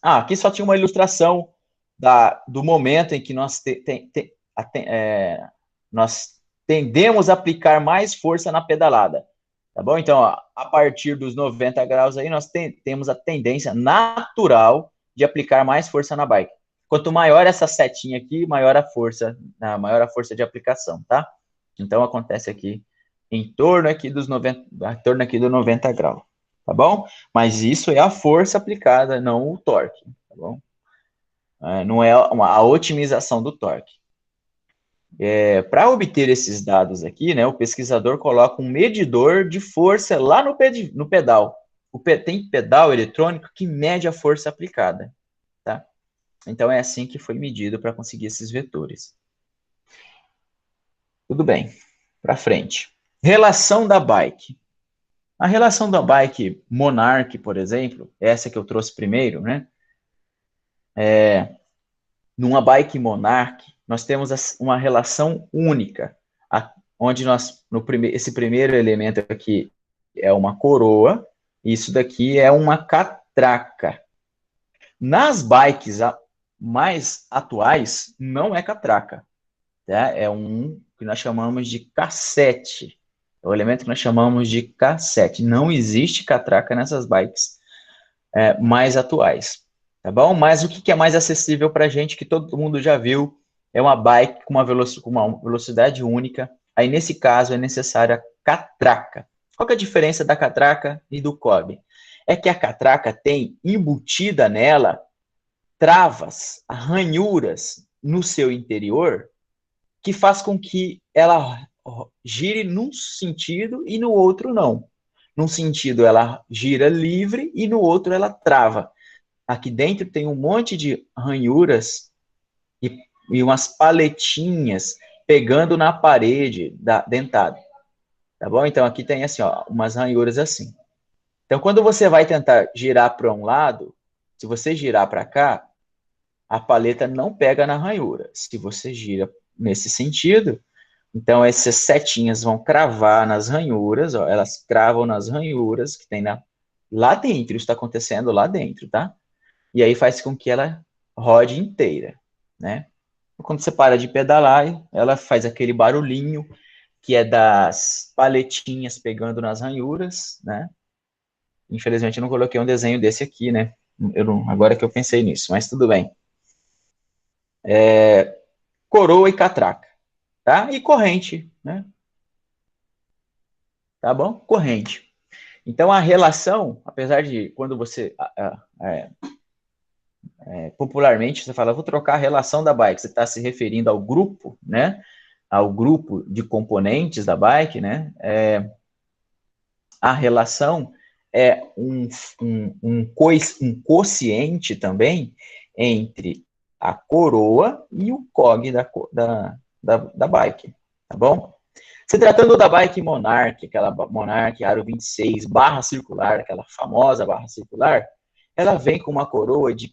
Speaker 2: Aqui só tinha uma ilustração do momento em que nós tendemos a aplicar mais força na pedalada, tá bom? Então, ó, a partir dos 90 graus aí, nós temos a tendência natural de aplicar mais força na bike. Quanto maior essa setinha aqui, maior a força de aplicação, tá? Então, acontece aqui em torno aqui dos 90 graus, tá bom? Mas isso é a força aplicada, não o torque, tá bom? Não é a otimização do torque. Para obter esses dados aqui, né, o pesquisador coloca um medidor de força lá no pedal. Tem pedal eletrônico que mede a força aplicada, tá? Então, é assim que foi medido para conseguir esses vetores. Tudo bem, para frente. Relação da bike. A relação da bike Monarch, por exemplo, essa que eu trouxe primeiro, né? Numa bike Monarch, nós temos uma relação única, onde esse primeiro elemento aqui é uma coroa, e isso daqui é uma catraca. Nas bikes mais atuais, não é catraca, tá? É um que nós chamamos de cassete. É o elemento que nós chamamos de cassete. Não existe catraca nessas bikes mais atuais, tá bom? Mas o que é mais acessível para a gente, que todo mundo já viu, é uma bike com uma velocidade única. Aí, nesse caso, é necessária catraca. Qual que é a diferença da catraca e do cob? É que a catraca tem embutida nela travas, ranhuras no seu interior, que faz com que ela gire num sentido e no outro não. Num sentido ela gira livre e no outro ela trava. Aqui dentro tem um monte de ranhuras e umas paletinhas pegando na parede dentada. Tá bom? Então aqui tem assim, ó, umas ranhuras assim. Então, quando você vai tentar girar para um lado, se você girar para cá, a paleta não pega na ranhura. Se você gira nesse sentido, então essas setinhas vão cravar nas ranhuras, ó, elas cravam nas ranhuras que tem lá dentro, isso está acontecendo lá dentro, tá? E aí faz com que ela rode inteira, né? Quando você para de pedalar, ela faz aquele barulhinho que é das paletinhas pegando nas ranhuras, né? Infelizmente eu não coloquei um desenho desse aqui, né? Agora que eu pensei nisso, mas tudo bem. Coroa e catraca, tá? E corrente, né? Tá bom? Corrente. Então, a relação, apesar de quando você, popularmente, você fala, vou trocar a relação da bike, você está se referindo ao grupo, né? Ao grupo de componentes da bike, né? A relação é um quociente também entre a coroa e o cog da bike, tá bom? Se tratando da bike Monarch, aquela Monarch Aro 26, barra circular, aquela famosa barra circular, ela vem com uma coroa de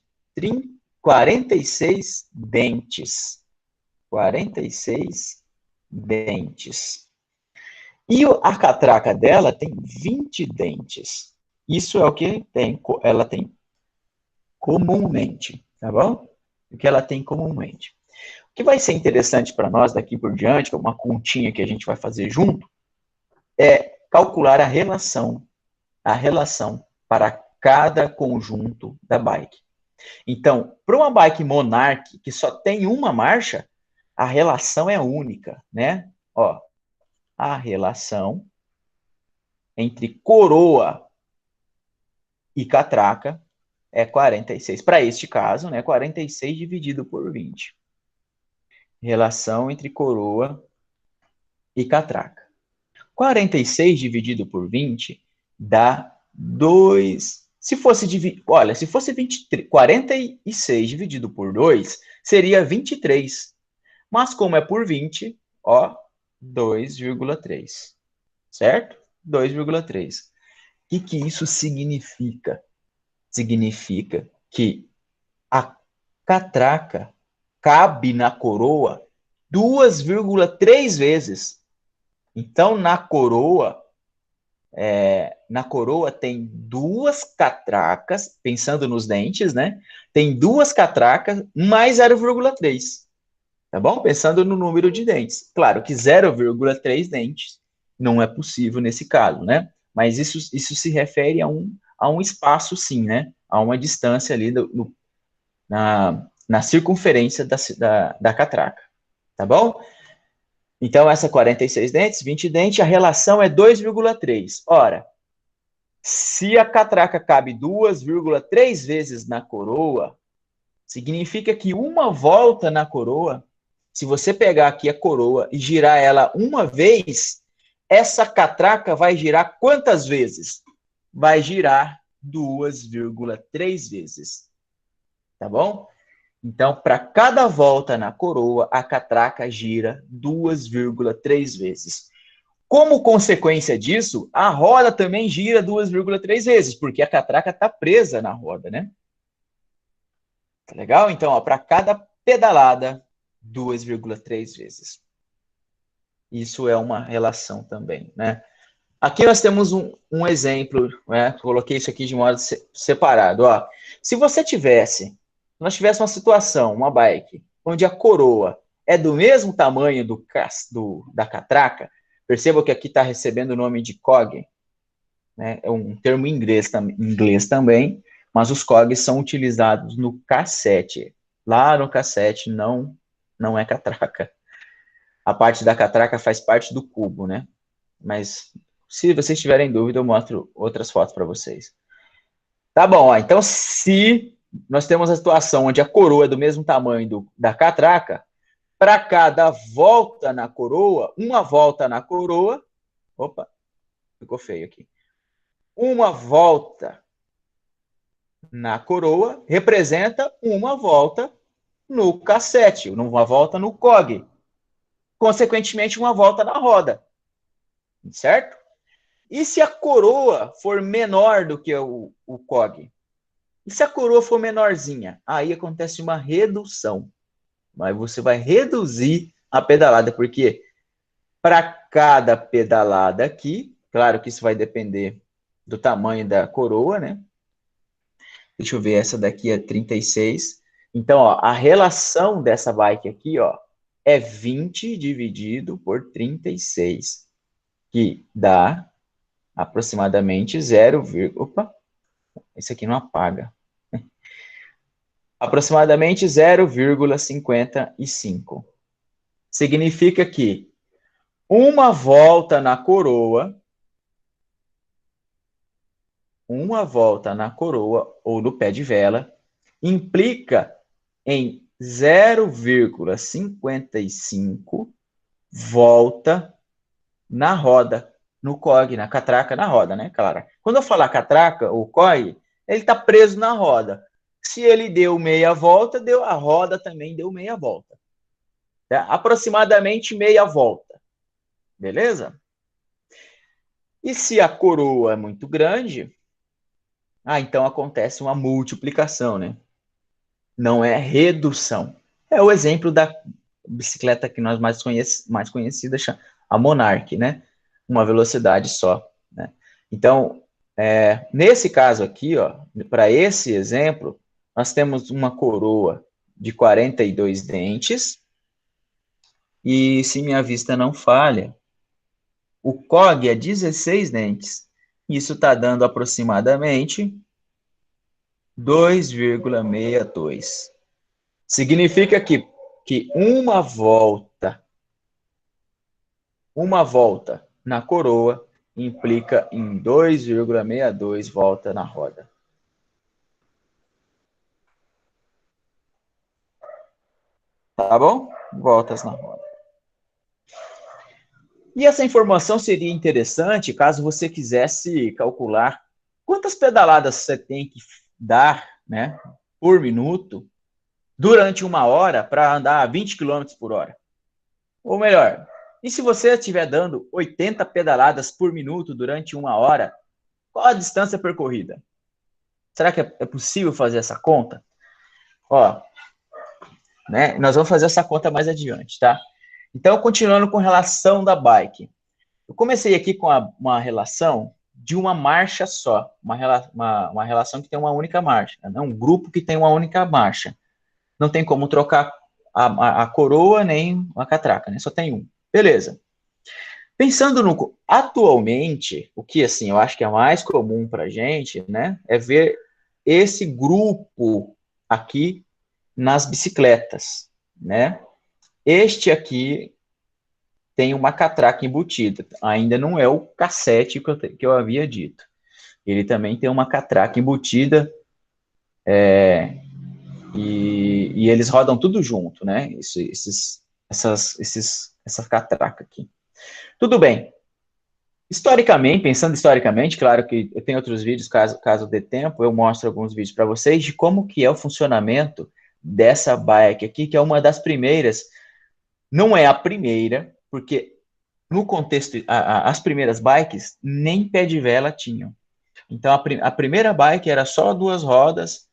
Speaker 2: 46 dentes. 46 dentes. E a catraca dela tem 20 dentes. Isso é o que ela tem comumente, tá bom? O que ela tem comumente. O que vai ser interessante para nós daqui por diante, que é uma continha que a gente vai fazer junto, é calcular a relação para cada conjunto da bike. Então, para uma bike Monarch que só tem uma marcha, a relação é única, né? Ó, a relação entre coroa e catraca é 46. Para este caso, né? 46 dividido por 20. Relação entre coroa e catraca. 46 dividido por 20 dá 2. Se fosse 23, 46 dividido por 2 seria 23. Mas como é por 20, ó, 2,3. Certo? 2,3. O que isso significa? Significa que a catraca cabe na coroa 2,3 vezes. Então, na coroa tem duas catracas, pensando nos dentes, né? Tem duas catracas mais 0,3. Tá bom? Pensando no número de dentes. Claro que 0,3 dentes não é possível nesse caso, né? Mas isso se refere a um espaço, sim, né? A uma distância ali na circunferência da catraca. Tá bom? Então, essa 46 dentes, 20 dentes, a relação é 2,3. Ora, se a catraca cabe 2,3 vezes na coroa, significa que uma volta na coroa, se você pegar aqui a coroa e girar ela uma vez, essa catraca vai girar quantas vezes? Vai girar 2,3 vezes. Tá bom? Então, para cada volta na coroa, a catraca gira 2,3 vezes. Como consequência disso, a roda também gira 2,3 vezes, porque a catraca está presa na roda, né? Tá legal? Então, para cada pedalada, 2,3 vezes. Isso é uma relação também, né? Aqui nós temos um exemplo, né? Coloquei isso aqui de modo separado. Ó. Se nós tivéssemos uma situação, uma bike, onde a coroa é do mesmo tamanho da catraca, perceba que aqui está recebendo o nome de cog, né? É um termo em inglês também, mas os cogs são utilizados no cassete. Lá no cassete não é catraca. A parte da catraca faz parte do cubo, né? Mas se vocês tiverem dúvida, eu mostro outras fotos para vocês. Tá bom, ó, então se nós temos a situação onde a coroa é do mesmo tamanho da catraca, para cada volta na coroa, uma volta na coroa, opa, ficou feio aqui. Uma volta na coroa representa uma volta no cassete, uma volta no cog. Consequentemente, uma volta na roda. Certo? E se a coroa for menor do que o COG? E se a coroa for menorzinha? Aí acontece uma redução. Mas você vai reduzir a pedalada, porque para cada pedalada aqui, claro que isso vai depender do tamanho da coroa, né? Deixa eu ver, essa daqui é 36. Então, ó, a relação dessa bike aqui, ó, é 20 dividido por 36, que dá aproximadamente 0, opa, esse aqui não apaga. Aproximadamente 0,55. Significa que uma volta na coroa ou no pé de vela implica em 0,55 volta na roda, no COG, na catraca, na roda, né, claro. Quando eu falar catraca, o COG, ele está preso na roda. Se ele deu meia volta, a roda também deu meia volta. Tá? Aproximadamente meia volta. Beleza? E se a coroa é muito grande, então acontece uma multiplicação, né? Não é redução. É o exemplo da bicicleta que nós mais conhecida, a Monarch, né? Uma velocidade só, né? Então, nesse caso aqui, ó, para esse exemplo, nós temos uma coroa de 42 dentes, e se minha vista não falha, o COG é 16 dentes. Isso está dando aproximadamente 2,62. Significa que uma volta na coroa implica em 2,62 volta na roda. Tá bom? Voltas na roda. E essa informação seria interessante caso você quisesse calcular quantas pedaladas você tem que dar, né, por minuto durante uma hora para andar 20 km por hora. Ou melhor, e se você estiver dando 80 pedaladas por minuto durante uma hora, qual a distância percorrida? Será que é possível fazer essa conta? Ó, né, nós vamos fazer essa conta mais adiante, tá? Então, continuando com relação da bike. Eu comecei aqui com uma relação de uma marcha só, uma relação que tem uma única marcha, né? Um grupo que tem uma única marcha. Não tem como trocar a coroa nem a catraca, né? Só tem um. Beleza. Pensando no... Atualmente, o que, assim, eu acho que é mais comum para a gente, né? É ver esse grupo aqui nas bicicletas, né? Este aqui tem uma catraca embutida. Ainda não é o cassete que eu havia dito. Ele também tem uma catraca embutida, e eles rodam tudo junto, né? Essa catraca aqui. Tudo bem. Pensando historicamente, claro que eu tenho outros vídeos, caso dê tempo, eu mostro alguns vídeos para vocês de como que é o funcionamento dessa bike aqui, que é uma das primeiras. Não é a primeira, porque no contexto, as primeiras bikes nem pé de vela tinham. Então, a primeira bike era só 2 rodas,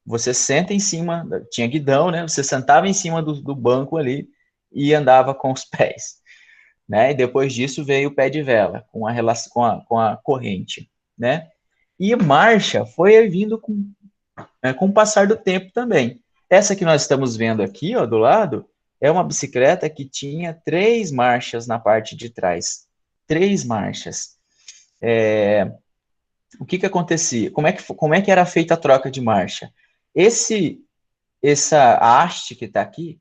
Speaker 2: você senta em cima, tinha guidão, né? Você sentava em cima do banco ali e andava com os pés, né? E depois disso veio o pé de vela, com a corrente, né? E marcha foi vindo com o passar do tempo também. Essa que nós estamos vendo aqui, ó, do lado, é uma bicicleta que tinha 3 marchas na parte de trás. 3 marchas. O que acontecia? Como é que era feita a troca de marcha? Essa haste que está aqui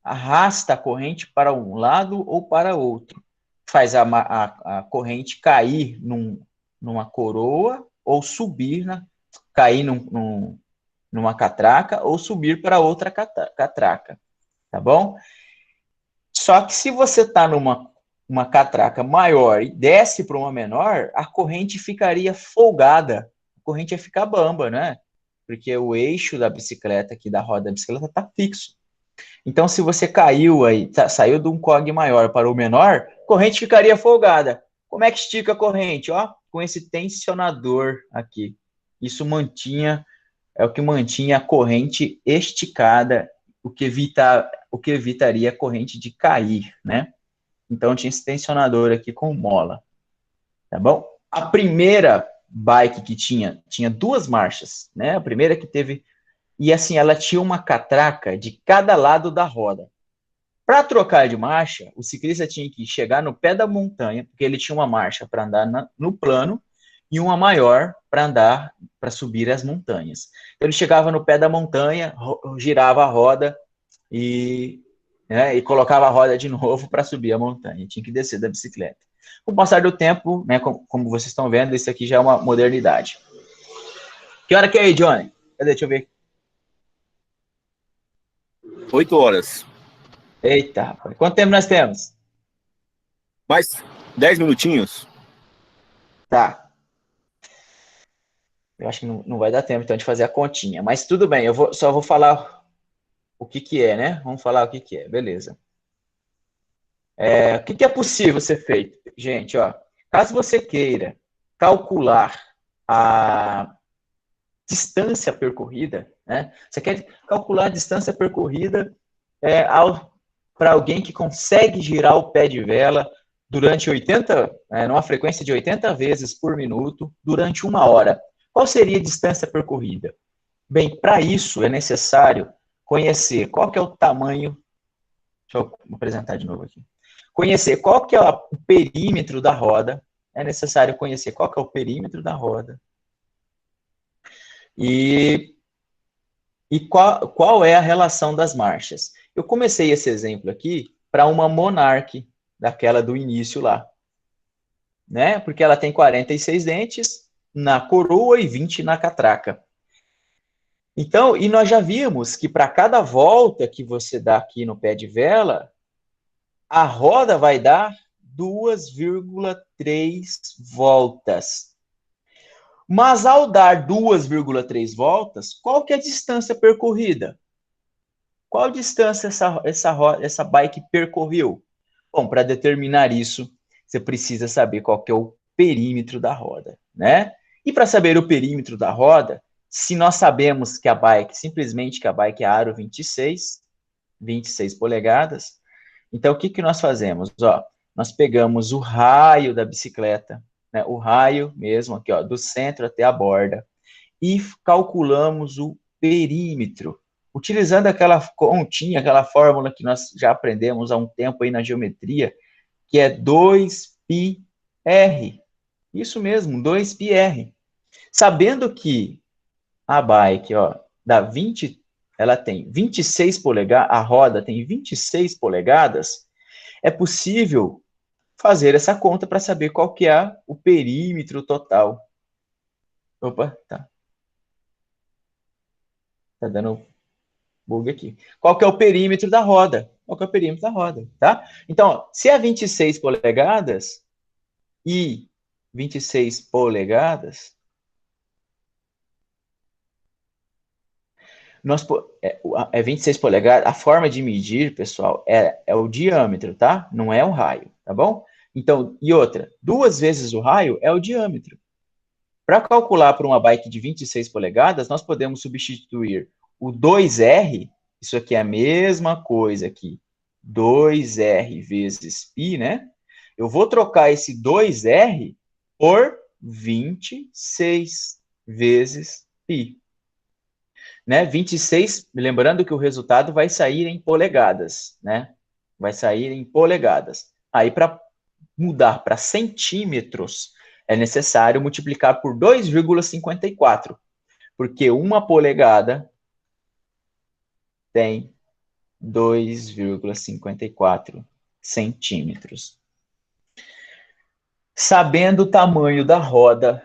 Speaker 2: arrasta a corrente para um lado ou para outro. Faz a corrente cair numa coroa ou subir, cair numa catraca ou subir para outra catraca. Tá bom? Só que se você está numa catraca maior e desce para uma menor, a corrente ficaria folgada. A corrente ia ficar bamba, né? Porque o eixo da bicicleta, aqui da roda da bicicleta, está fixo. Então, se você caiu aí, saiu de um COG maior para o menor, a corrente ficaria folgada. Como é que estica a corrente? Ó, com esse tensionador aqui. Isso é o que mantinha a corrente esticada, o que evitaria a corrente de cair, né? Então, tinha esse tensionador aqui com mola, tá bom? A primeira bike que tinha 2 marchas, né? A primeira que teve... E assim, ela tinha uma catraca de cada lado da roda. Para trocar de marcha, o ciclista tinha que chegar no pé da montanha, porque ele tinha uma marcha para andar no plano e uma maior para subir as montanhas. Então, ele chegava no pé da montanha, girava a roda e colocava a roda de novo para subir a montanha. Tinha que descer da bicicleta. Com o passar do tempo, né, como vocês estão vendo, isso aqui já é uma modernidade. Que hora que é aí, Johnny? Cadê? Deixa eu ver.
Speaker 1: 8 horas.
Speaker 2: Eita, rapaz. Quanto tempo nós temos?
Speaker 1: Mais 10 minutinhos?
Speaker 2: Tá. Eu acho que não vai dar tempo, então, de fazer a continha. Mas tudo bem, só vou falar o que é, né? Vamos falar o que é, beleza. O que é possível ser feito? Gente, ó, caso você queira calcular a distância percorrida, né? Você quer calcular a distância percorrida para alguém que consegue girar o pé de vela durante 80, numa frequência de 80 vezes por minuto, durante 1 hora. Qual seria a distância percorrida? Bem, para isso é necessário conhecer qual que é o tamanho... Deixa eu apresentar de novo aqui. Conhecer qual que é o perímetro da roda. É necessário conhecer qual que é o perímetro da roda. E qual é a relação das marchas. Eu comecei esse exemplo aqui para uma Monarch, daquela do início lá. Né? Porque ela tem 46 dentes na coroa e 20 na catraca. Então, e nós já vimos que para cada volta que você dá aqui no pé de vela, a roda vai dar 2,3 voltas. Mas ao dar 2,3 voltas, qual que é a distância percorrida? Qual distância essa bike percorreu? Bom, para determinar isso, você precisa saber qual que é o perímetro da roda, né? E para saber o perímetro da roda, se nós sabemos que simplesmente que a bike é aro 26 polegadas, então o que nós fazemos? Ó, nós pegamos o raio da bicicleta, né, o raio mesmo aqui, ó, do centro até a borda, e calculamos o perímetro, utilizando aquela continha, aquela fórmula que nós já aprendemos há um tempo aí na geometria, que é 2πr. Isso mesmo, 2πr. Sabendo que a bike, ó, ela tem 26 polegadas, a roda tem 26 polegadas, é possível fazer essa conta para saber qual que é o perímetro total. Opa, tá. Tá dando bug aqui. Qual que é o perímetro da roda? Qual que é o perímetro da roda, tá? Então, ó, se é 26 polegadas e 26 polegadas, é 26 polegadas, a forma de medir, pessoal, é o diâmetro, tá? Não é o raio, tá bom? Então, e outra, 2 vezes o raio é o diâmetro. Para calcular para uma bike de 26 polegadas, nós podemos substituir o 2R, isso aqui é a mesma coisa aqui, 2R vezes π, né? Eu vou trocar esse 2R por 26 vezes π. Né? 26, lembrando que o resultado vai sair em polegadas, né? Vai sair em polegadas. Aí, para mudar para centímetros, é necessário multiplicar por 2,54, porque 1 polegada tem 2,54 centímetros. Sabendo o tamanho da roda,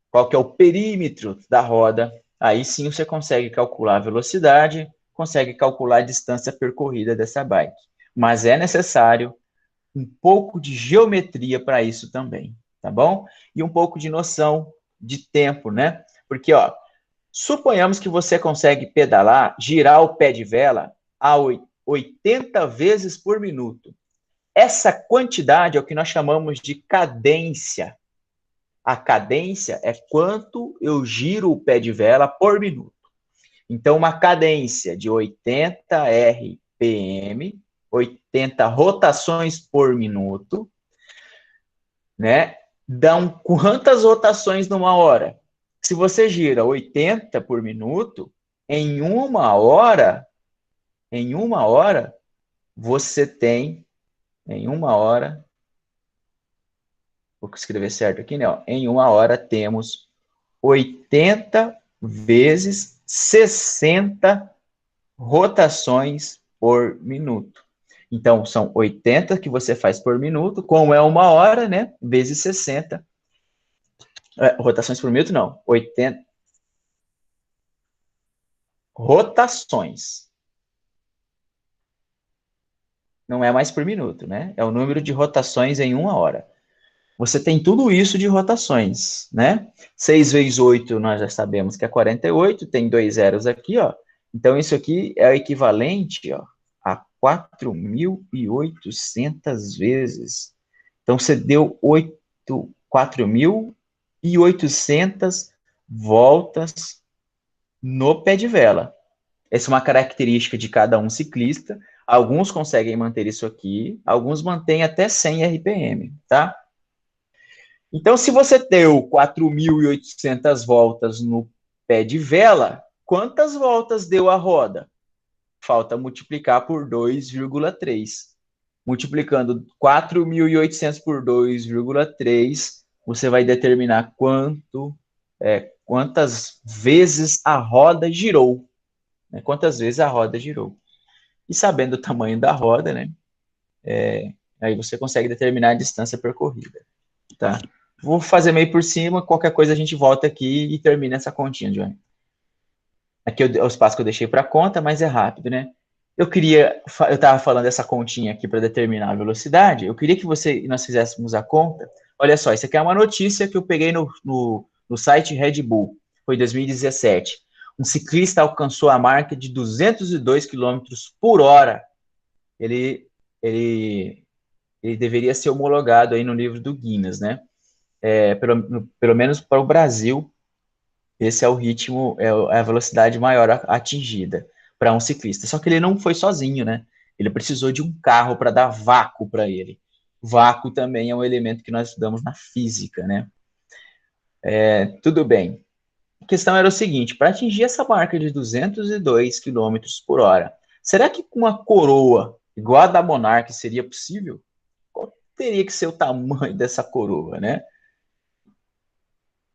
Speaker 2: qual que é o perímetro da roda, aí sim você consegue calcular a velocidade, consegue calcular a distância percorrida dessa bike. Mas é necessário um pouco de geometria para isso também, tá bom? E um pouco de noção de tempo, né? Porque, ó, suponhamos que você consegue pedalar, girar o pé de vela a 80 vezes por minuto. essa quantidade é o que nós chamamos de cadência. A cadência é quanto eu giro o pé de vela por minuto. Então, uma cadência de 80 RPM, 80 rotações por minuto, né? Dão quantas rotações numa hora? Se você gira 80 por minuto, em uma hora, você tem, em uma hora, vou escrever certo aqui, né? Em uma hora temos 80 vezes 60 rotações por minuto. Então, são 80 que você faz por minuto, como é uma hora, né? Vezes 60. Rotações por minuto, não. 80 rotações. Não é mais por minuto, né? É o número de rotações em uma hora. Você tem tudo isso de rotações, né? 6 vezes 8, nós já sabemos que é 48, tem 2 zeros aqui, ó. Então, isso aqui é o equivalente, ó, a 4.800 vezes. Então, você deu 4.800 voltas no pé de vela. Essa é uma característica de cada um ciclista. Alguns conseguem manter isso aqui, alguns mantêm até 100 RPM, tá? Então, se você deu 4.800 voltas no pé de vela, quantas voltas deu a roda? Falta multiplicar por 2,3. Multiplicando 4.800 por 2,3, você vai determinar quantas vezes a roda girou. Né? Quantas vezes a roda girou. E sabendo o tamanho da roda, né? Aí você consegue determinar a distância percorrida. Tá? Vou fazer meio por cima, qualquer coisa a gente volta aqui e termina essa continha, Johnny. Aqui é o espaço que eu deixei para conta, mas é rápido, né? Eu estava falando dessa continha aqui para determinar a velocidade, eu queria que nós fizéssemos a conta. Olha só, isso aqui é uma notícia que eu peguei no site Red Bull, foi em 2017. Um ciclista alcançou a marca de 202 km por hora. Ele deveria ser homologado aí no livro do Guinness, né? Pelo menos para o Brasil, esse é o ritmo, é a velocidade maior atingida para um ciclista. Só que ele não foi sozinho, né? Ele precisou de um carro para dar vácuo para ele. Vácuo também é um elemento que nós estudamos na física, né? Tudo bem. A questão era o seguinte, para atingir essa marca de 202 km por hora, será que com uma coroa igual a da Monarch seria possível? Qual teria que ser o tamanho dessa coroa, né?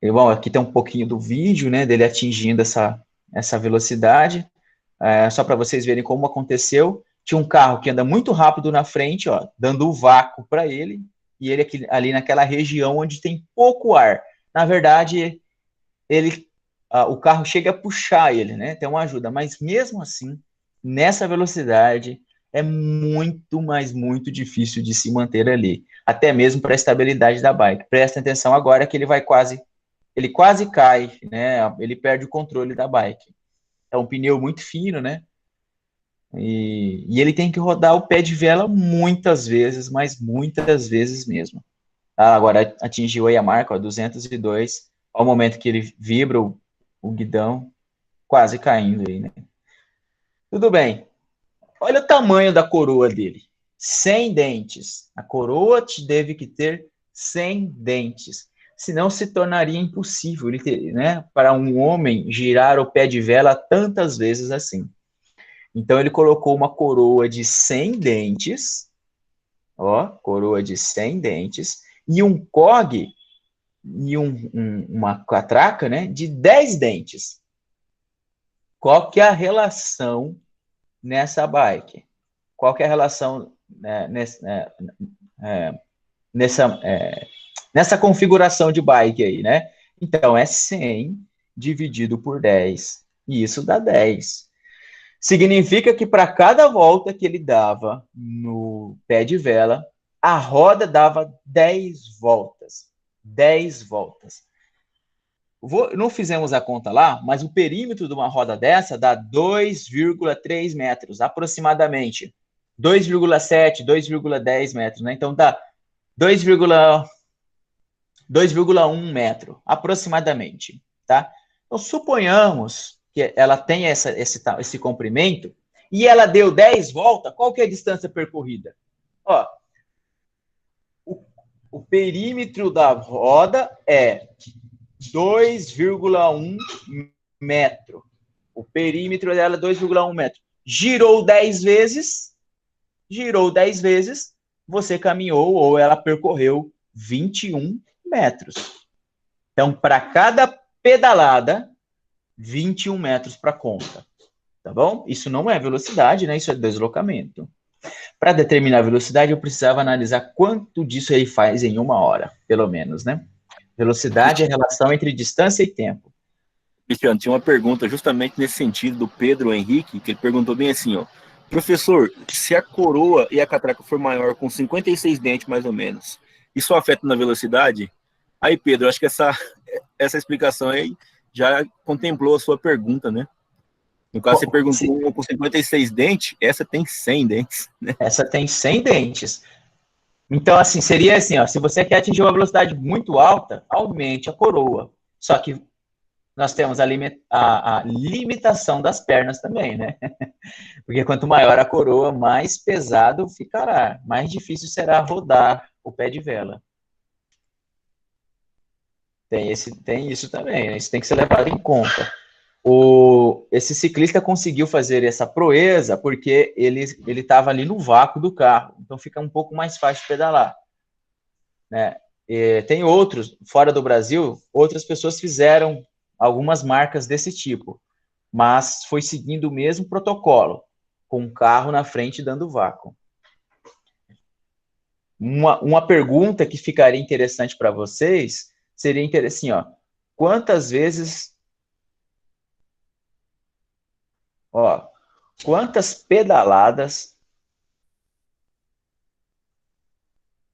Speaker 2: E, bom, aqui tem um pouquinho do vídeo, né, dele atingindo essa velocidade, só para vocês verem como aconteceu. Tinha um carro que anda muito rápido na frente, ó, dando o vácuo para ele, e ele aqui, ali naquela região onde tem pouco ar. Na verdade, o carro chega a puxar ele, né, tem uma ajuda, mas mesmo assim, nessa velocidade, é muito, mas muito difícil de se manter ali, até mesmo para a estabilidade da bike. Presta atenção agora que ele quase cai, né? Ele perde o controle da bike. É um pneu muito fino, né? E ele tem que rodar o pé de vela muitas vezes, mas muitas vezes mesmo. Agora atingiu aí a marca, ó, 202, ao momento que ele vibra o guidão, quase caindo aí, né? Tudo bem. Olha o tamanho da coroa dele. 100 dentes. A coroa deve que ter 100 dentes. Senão se tornaria impossível, né, para um homem girar o pé de vela tantas vezes assim. Então ele colocou uma coroa de 100 dentes, ó, coroa de 100 dentes, e um cog, e uma catraca, né, de 10 dentes. Qual que é a relação nessa bike? Qual que é a relação, né, nessa configuração de bike aí, né? Então, é 100 dividido por 10, e isso dá 10. Significa que para cada volta que ele dava no pé de vela, a roda dava 10 voltas. 10 voltas. Não fizemos a conta lá, mas o perímetro de uma roda dessa dá 2,3 metros, aproximadamente. 2,7, 2,10 metros, né? Então dá 2,1 metro, aproximadamente, tá? Então, suponhamos que ela tenha esse comprimento e ela deu 10 voltas, qual que é a distância percorrida? Ó, o perímetro da roda é 2,1 metro. O perímetro dela é 2,1 metro. Girou 10 vezes, você caminhou ou ela percorreu 21 metros. Então, para cada pedalada, 21 metros para conta. Tá bom? Isso não é velocidade, né? Isso é deslocamento. Para determinar a velocidade, eu precisava analisar quanto disso ele faz em 1 hora, pelo menos, né? Velocidade é a relação entre distância e tempo.
Speaker 1: Cristiano, tinha uma pergunta justamente nesse sentido do Pedro Henrique, que ele perguntou bem assim, ó. Professor, se a coroa e a catraca for maior, com 56 dentes mais ou menos, isso afeta na velocidade? Aí, Pedro, acho que essa explicação aí já contemplou a sua pergunta, né? No caso, você perguntou uma com 56 dentes, essa tem 100 dentes, né?
Speaker 2: Essa tem 100 dentes. Então, assim, seria assim, ó, se você quer atingir uma velocidade muito alta, aumente a coroa. Só que nós temos a limitação das pernas também, né? Porque quanto maior a coroa, mais pesado ficará, mais difícil será rodar o pé de vela. Tem isso também, né? Isso tem que ser levado em conta. Esse ciclista conseguiu fazer essa proeza porque ele estava ali no vácuo do carro, então fica um pouco mais fácil de pedalar, né? Tem outros, fora do Brasil, outras pessoas fizeram algumas marcas desse tipo, mas foi seguindo o mesmo protocolo, com o carro na frente dando vácuo. Uma pergunta que ficaria interessante para vocês seria assim, ó, quantas pedaladas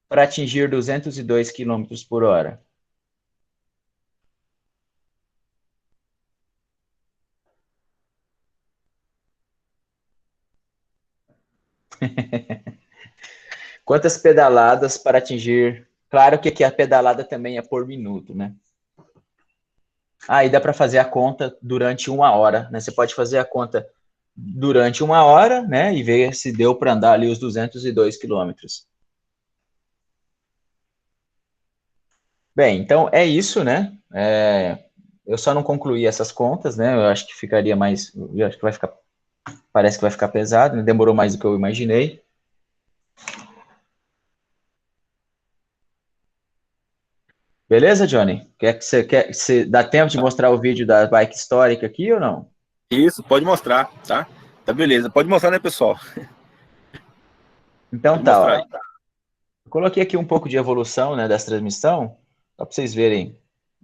Speaker 2: para atingir 202 km por hora? Quantas pedaladas para atingir... Claro que aqui a pedalada também é por minuto, né? Aí dá para fazer a conta durante 1 hora, né? Você pode fazer a conta durante 1 hora, né? E ver se deu para andar ali os 202 quilômetros. Bem, então é isso, né? Eu só não concluí essas contas, né? Eu acho que ficaria mais... Eu acho que vai ficar... Parece que vai ficar pesado, né? Demorou mais do que eu imaginei. Beleza, Johnny? Você dá tempo de mostrar o vídeo da bike histórica aqui ou não?
Speaker 1: Isso, pode mostrar, tá? Tá beleza. Pode mostrar, né, pessoal?
Speaker 2: Então
Speaker 1: pode
Speaker 2: tá,
Speaker 1: mostrar
Speaker 2: ó.
Speaker 1: aí.
Speaker 2: Eu coloquei aqui um pouco de evolução, né, dessa transmissão, só para vocês verem.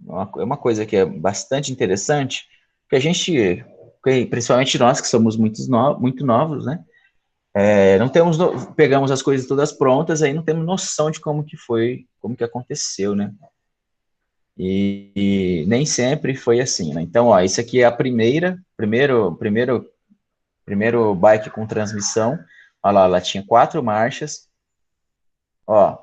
Speaker 2: Uma coisa que é bastante interessante, que a gente, principalmente nós que somos muito novos, né? Não temos, pegamos as coisas todas prontas, aí não temos noção de como que foi, como que aconteceu, né? E nem sempre foi assim, né? Então, ó, isso aqui é a primeiro bike com transmissão. Olha lá, ela tinha 4 marchas. Ó,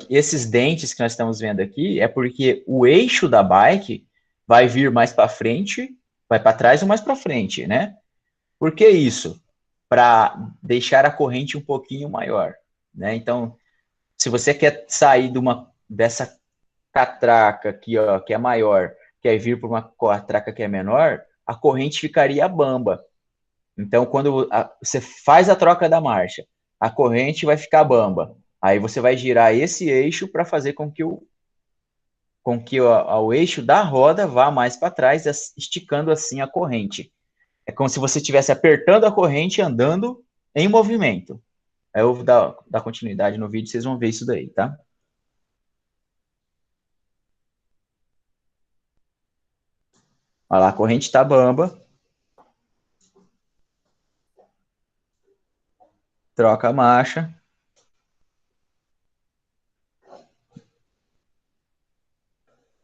Speaker 2: esses dentes que nós estamos vendo aqui é porque o eixo da bike vai vir mais para frente, vai para trás ou mais para frente, né? Por que isso? Para deixar a corrente um pouquinho maior, né? Então, se você quer sair dessa catraca aqui, ó, que é maior, quer vir para uma catraca que é menor, a corrente ficaria bamba. Então, quando você faz a troca da marcha, a corrente vai ficar bamba. Aí você vai girar esse eixo para fazer com que o eixo da roda vá mais para trás, esticando assim a corrente. É como se você estivesse apertando a corrente e andando em movimento. Aí eu vou dar continuidade no vídeo, vocês vão ver isso daí, tá? Olha lá, a corrente tá bamba. Troca a marcha.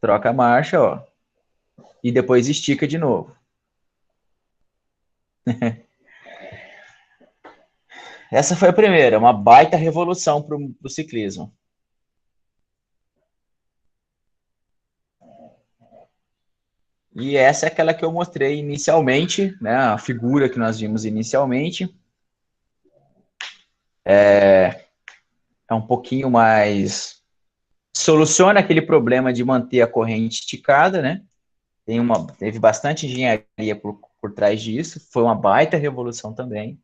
Speaker 2: Troca a marcha, ó. E depois estica de novo. essa foi a primeira, uma baita revolução para o ciclismo. E essa é aquela que eu mostrei inicialmente, né, a figura que nós vimos inicialmente. É um pouquinho mais... Soluciona aquele problema de manter a corrente esticada, né? Teve bastante engenharia por trás disso, foi uma baita revolução também.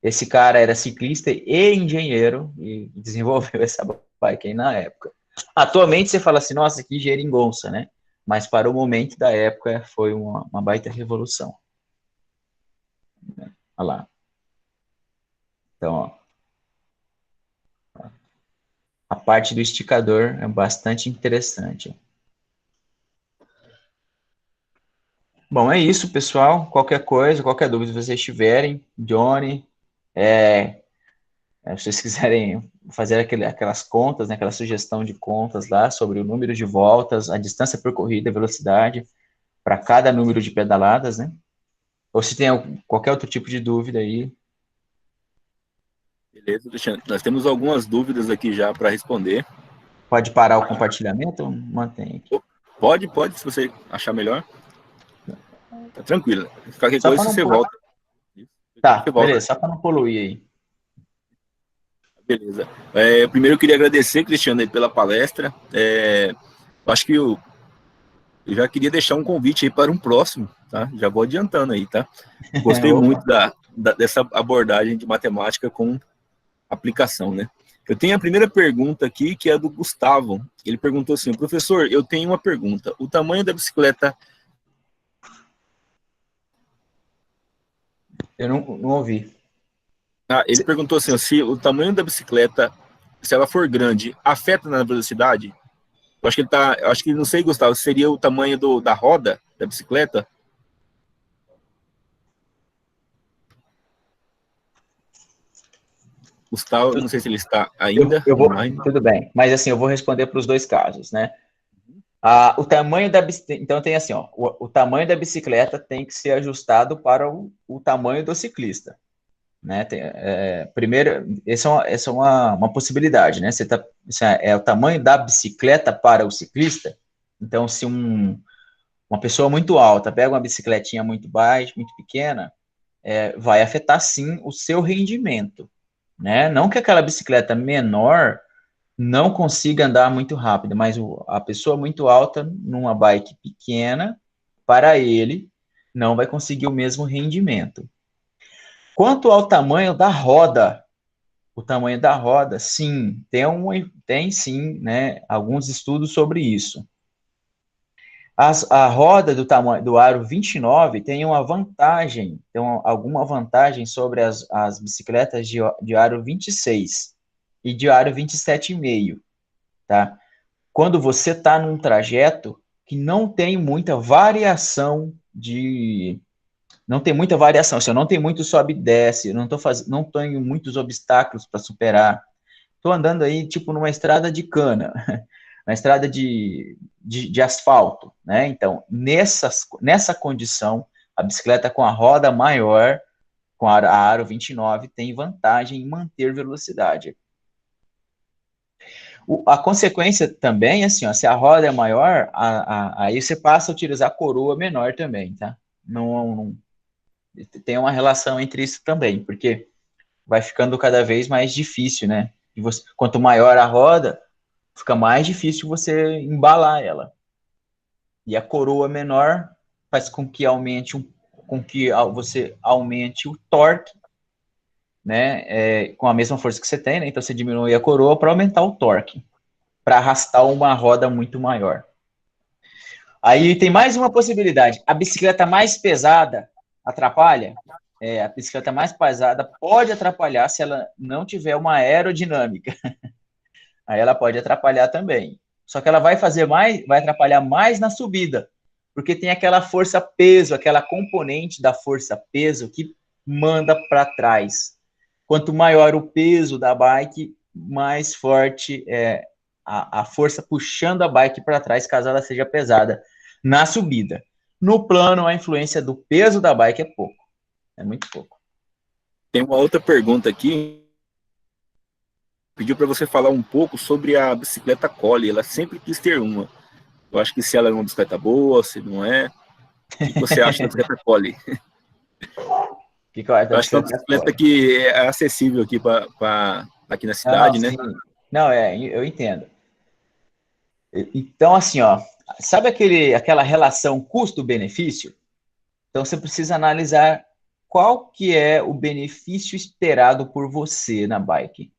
Speaker 2: Esse cara era ciclista e engenheiro e desenvolveu essa bike aí na época. Atualmente você fala assim, nossa, que geringonça, né? Mas para o momento da época foi uma baita revolução. Olha lá. Então, ó, a parte do esticador é bastante interessante. Bom, é isso, pessoal. Qualquer coisa, qualquer dúvida que vocês tiverem, Johnny, se vocês quiserem fazer aquelas contas, né, aquela sugestão de contas lá sobre o número de voltas, a distância percorrida, a velocidade, para cada número de pedaladas, né? Ou se tem qualquer outro tipo de dúvida aí.
Speaker 1: Beleza, Alexandre. Nós temos algumas dúvidas aqui já para responder.
Speaker 2: Pode parar o compartilhamento? Mantém aqui.
Speaker 1: Pode, se você achar melhor. Tá tranquilo. Qualquer
Speaker 2: Só
Speaker 1: coisa, você volta.
Speaker 2: Tá,
Speaker 1: Você volta.
Speaker 2: beleza, só para não poluir aí.
Speaker 1: Beleza. Primeiro eu queria agradecer, Cristiano, pela palestra. Acho que eu já queria deixar um convite aí para um próximo, tá? Já vou adiantando aí, tá? Gostei muito dessa abordagem de matemática com aplicação, né? Eu tenho a primeira pergunta aqui, que é do Gustavo. Ele perguntou assim, professor, eu tenho uma pergunta. O tamanho da bicicleta...
Speaker 2: Eu não ouvi.
Speaker 1: Ele perguntou assim, se o tamanho da bicicleta, se ela for grande, afeta na velocidade? Eu acho que não sei, Gustavo, seria o tamanho da roda da bicicleta? Gustavo, não sei se ele está ainda.
Speaker 2: Tudo bem, mas assim, eu vou responder para os dois casos, né? O tamanho da bicicleta, então tem assim, ó, o tamanho da bicicleta tem que ser ajustado para o tamanho do ciclista, né? Primeiro, essa é uma possibilidade, né? É o tamanho da bicicleta para o ciclista. Então, se uma pessoa muito alta pega uma bicicletinha muito baixa, muito pequena, vai afetar sim o seu rendimento, né? Não que aquela bicicleta menor não consiga andar muito rápido, mas a pessoa muito alta numa bike pequena, para ele, não vai conseguir o mesmo rendimento. Quanto ao tamanho da roda, o tamanho da roda, sim, tem sim, né, alguns estudos sobre isso. A roda do tamanho do aro 29 tem uma vantagem, tem alguma vantagem sobre as bicicletas de aro 26 e de aro 27,5, tá? Quando você está num trajeto que não tem muita variação não tem muita variação, se eu não tenho muito sobe e desce, eu não tenho muitos obstáculos para superar. Estou andando aí, tipo, numa estrada de cana, uma estrada de asfalto, né? Então, nessa condição, a bicicleta com a roda maior, com a aro 29, tem vantagem em manter velocidade. A consequência também, assim, ó, se a roda é maior, aí você passa a utilizar a coroa menor também, tá? Não tem uma relação entre isso também, porque vai ficando cada vez mais difícil, né? Quanto maior a roda, fica mais difícil você embalar ela. E a coroa menor faz com que você aumente o torque, né? Com a mesma força que você tem, né? Então você diminui a coroa para aumentar o torque, para arrastar uma roda muito maior. Aí tem mais uma possibilidade. A bicicleta mais pesada atrapalha? A bicicleta mais pesada pode atrapalhar se ela não tiver uma aerodinâmica. Aí ela pode atrapalhar também. Só que ela vai atrapalhar mais na subida, porque tem aquela força-peso, aquela componente da força-peso que manda para trás. Quanto maior o peso da bike, mais forte é a força puxando a bike para trás, caso ela seja pesada na subida. No plano, a influência do peso da bike é pouco. É muito pouco.
Speaker 1: Tem uma outra pergunta aqui. Pediu para você falar um pouco sobre a bicicleta Collie. Ela sempre quis ter uma. Eu acho que se ela é uma bicicleta boa, se não é. O que você acha da bicicleta Collie?
Speaker 2: O que eu acho da
Speaker 1: Eu acho que é uma
Speaker 2: bicicleta
Speaker 1: bicicleta
Speaker 2: Collie?
Speaker 1: que é acessível aqui, aqui na
Speaker 2: Não,
Speaker 1: cidade, né?
Speaker 2: sim. Não, eu entendo. Então, assim, ó, sabe aquela relação custo-benefício? Então, você precisa analisar qual que é o benefício esperado por você na bike.